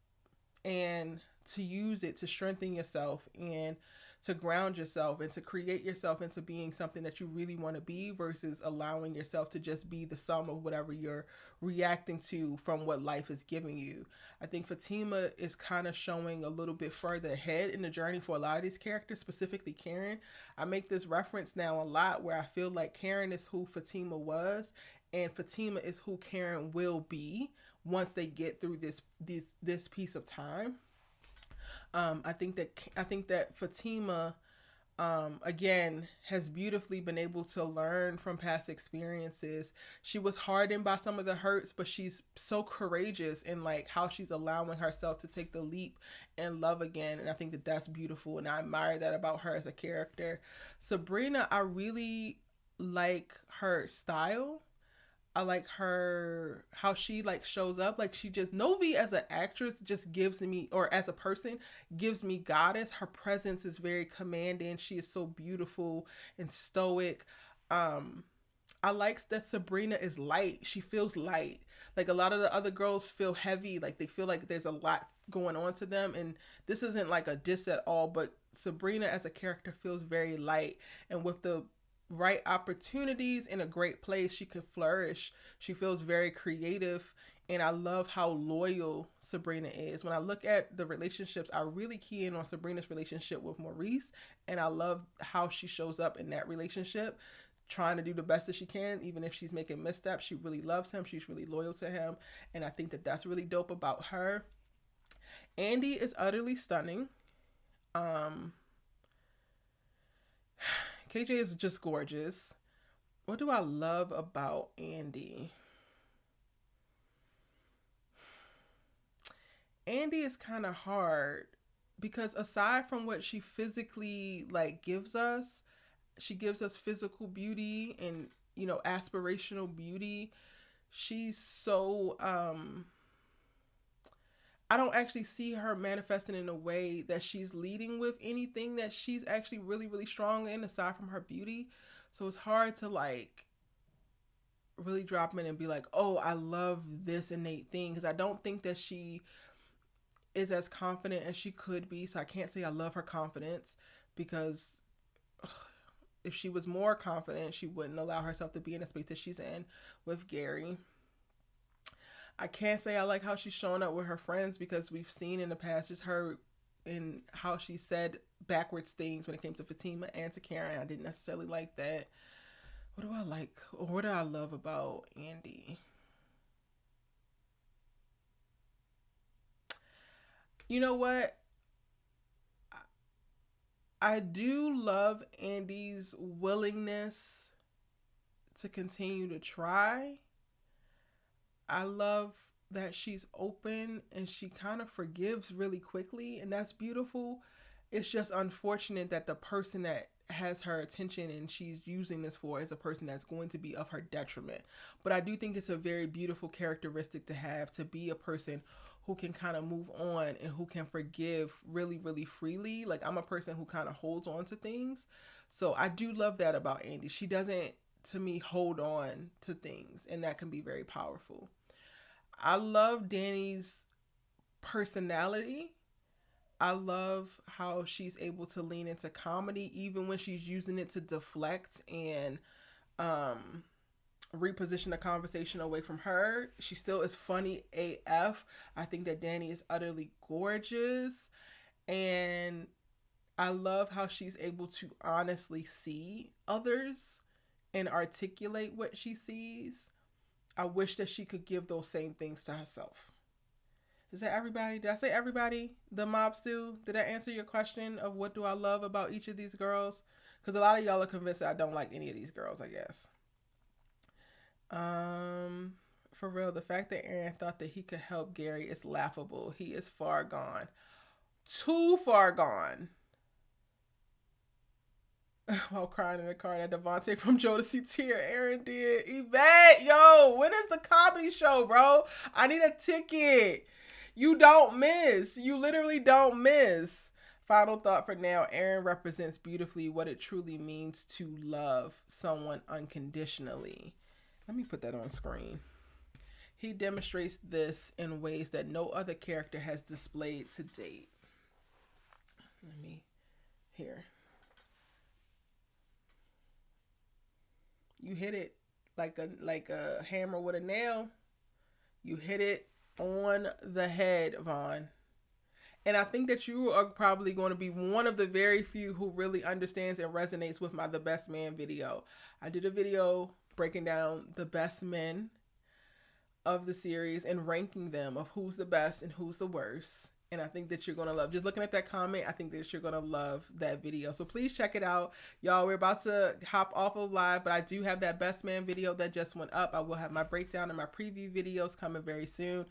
and to use it to strengthen yourself and to ground yourself and to create yourself into being something that you really want to be, versus allowing yourself to just be the sum of whatever you're reacting to from what life is giving you. I think Fatima is kind of showing a little bit further ahead in the journey for a lot of these characters, specifically Karen. I make this reference now a lot where I feel like Karen is who Fatima was, and Fatima is who Karen will be once they get through this piece of time. I think that Fatima, again, has beautifully been able to learn from past experiences. She was hardened by some of the hurts, but she's so courageous in like how she's allowing herself to take the leap and love again. And I think that that's beautiful, and I admire that about her as a character. Sabrina, I really like her style. I like her, how she like shows up. Like she just, Novi as an actress just gives me, or as a person, gives me goddess. Her presence is very commanding. She is so beautiful and stoic. I like that Sabrina is light. She feels light. Like a lot of the other girls feel heavy. Like they feel like there's a lot going on to them. And this isn't like a diss at all, but Sabrina as a character feels very light. And with the right opportunities in a great place, she could flourish. She feels very creative, and I love how loyal Sabrina is. When I look at the relationships, I really key in on Sabrina's relationship with Maurice, and I love how she shows up in that relationship, trying to do the best that she can, even if she's making missteps. She really loves him. She's really loyal to him, and I think that that's really dope about her. Andi is utterly stunning. KJ is just gorgeous. What do I love about Andi? Andi is kind of hard because aside from what she physically like gives us, she gives us physical beauty and, you know, aspirational beauty. She's so I don't actually see her manifesting in a way that she's leading with anything that she's actually really, really strong in aside from her beauty. So it's hard to like really drop in and be like, oh, I love this innate thing, because I don't think that she is as confident as she could be. So I can't say I love her confidence, because if she was more confident, she wouldn't allow herself to be in the space that she's in with Gary. I can't say I like how she's showing up with her friends, because we've seen in the past just her and how she said backwards things when it came to Fatima and to Karen. I didn't necessarily like that. What do I like, or what do I love about Andi? You know what? I do love Andi's willingness to continue to try. I love that she's open and she kind of forgives really quickly, and that's beautiful. It's just unfortunate that the person that has her attention and she's using this for is a person that's going to be of her detriment. But I do think it's a very beautiful characteristic to have, to be a person who can kind of move on and who can forgive really, really freely. Like, I'm a person who kind of holds on to things. So I do love that about Andi. She doesn't, to me, hold on to things, and that can be very powerful. I love Danny's personality. I love how she's able to lean into comedy, even when she's using it to deflect and reposition the conversation away from her. She still is funny AF. I think that Danny is utterly gorgeous, and I love how she's able to honestly see others and articulate what she sees. I wish that she could give those same things to herself. Is that everybody? Did I say everybody? The mob stew? Did I answer your question of what do I love about each of these girls? Because a lot of y'all are convinced that I don't like any of these girls, I guess. For real, the fact that Aaron thought that he could help Gary is laughable. He is far gone. Too far gone. While crying in the car that Devontae from Jodeci Tier Aaron did. Yvette, yo, when is the comedy show, bro? I need a ticket. You don't miss. You literally don't miss. Final thought for now. Aaron represents beautifully what it truly means to love someone unconditionally. Let me put that on screen. He demonstrates this in ways that no other character has displayed to date. Here. You hit it like a hammer with a nail. You hit it on the head, Vaughn. And I think that you are probably going to be one of the very few who really understands and resonates with my The Best Man video. I did a video breaking down the best men of the series and ranking them of who's the best and who's the worst. And I think that you're going to love, just looking at that comment, I think that you're going to love that video. So please check it out. Y'all, we're about to hop off of live, but I do have that Best Man video that just went up. I will have my breakdown and my preview videos coming very soon.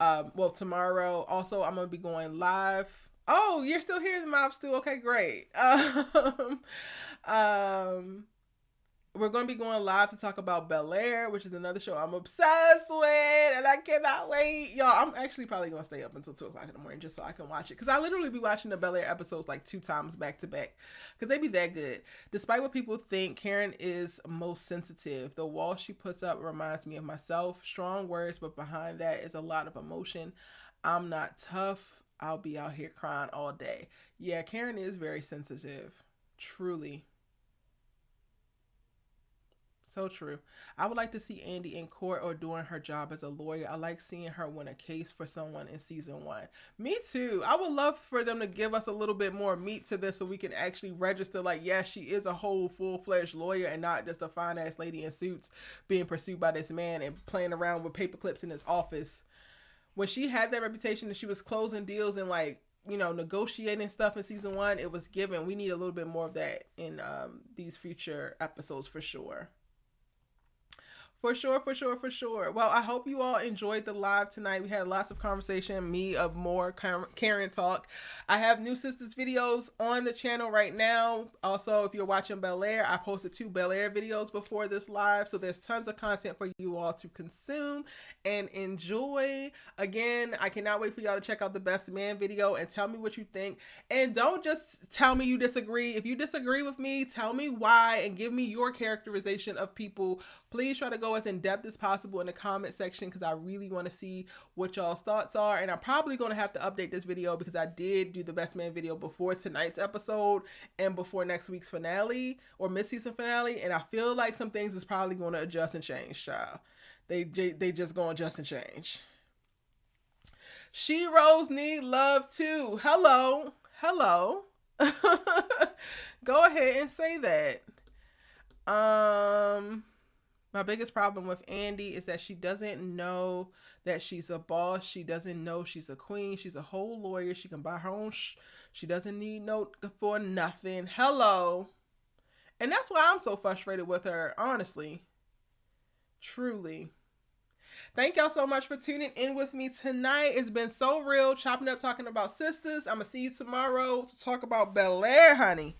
Well, tomorrow. Also, I'm going to be going live. Oh, you're still here, the Mob Stew. Okay, great. We're going to be going live to talk about Bel Air, which is another show I'm obsessed with, and I cannot wait. Y'all, I'm actually probably going to stay up until 2 o'clock in the morning just so I can watch it, because I literally be watching the Bel Air episodes like 2 times back to back, because they be that good. Despite what people think, Karen is most sensitive. The wall she puts up reminds me of myself. Strong words, but behind that is a lot of emotion. I'm not tough. I'll be out here crying all day. Yeah, Karen is very sensitive. Truly. So true. I would like to see Andi in court or doing her job as a lawyer. I like seeing her win a case for someone in season 1. Me too. I would love for them to give us a little bit more meat to this so we can actually register like, yes, she is a whole full-fledged lawyer and not just a fine-ass lady in suits being pursued by this man and playing around with paper clips in his office. When she had that reputation and she was closing deals and like, you know, negotiating stuff in season 1, it was given. We need a little bit more of that in these future episodes for sure. For sure. Well, I hope you all enjoyed the live tonight. We had lots of conversation, me of more Karen talk. I have new Sistas videos on the channel right now. Also, if you're watching Bel Air, I posted 2 Bel Air videos before this live. So there's tons of content for you all to consume and enjoy. Again, I cannot wait for y'all to check out the Best Man video and tell me what you think. And don't just tell me you disagree. If you disagree with me, tell me why and give me your characterization of people. Please try to go as in depth as possible in the comment section, because I really want to see what y'all's thoughts are. And I'm probably going to have to update this video because I did do the Best Man video before tonight's episode and before next week's finale or mid-season finale, and I feel like some things is probably going to adjust and change, child. They just going to adjust and change. She-Ros need love too. Hello. Go ahead and say that. My biggest problem with Andi is that she doesn't know that she's a boss. She doesn't know she's a queen. She's a whole lawyer. She can buy her own she doesn't need no for nothing. Hello. And that's why I'm so frustrated with her, honestly. Truly. Thank y'all so much for tuning in with me tonight. It's been so real, chopping up, talking about Sistas. I'm going to see you tomorrow to talk about Bel Air, honey.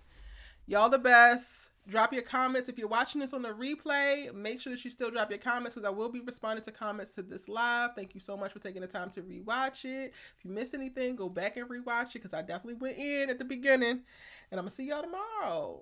Y'all the best. Drop your comments. If you're watching this on the replay, make sure that you still drop your comments, because I will be responding to comments to this live. Thank you so much for taking the time to rewatch it. If you missed anything, go back and rewatch it, because I definitely went in at the beginning. And I'm going to see y'all tomorrow.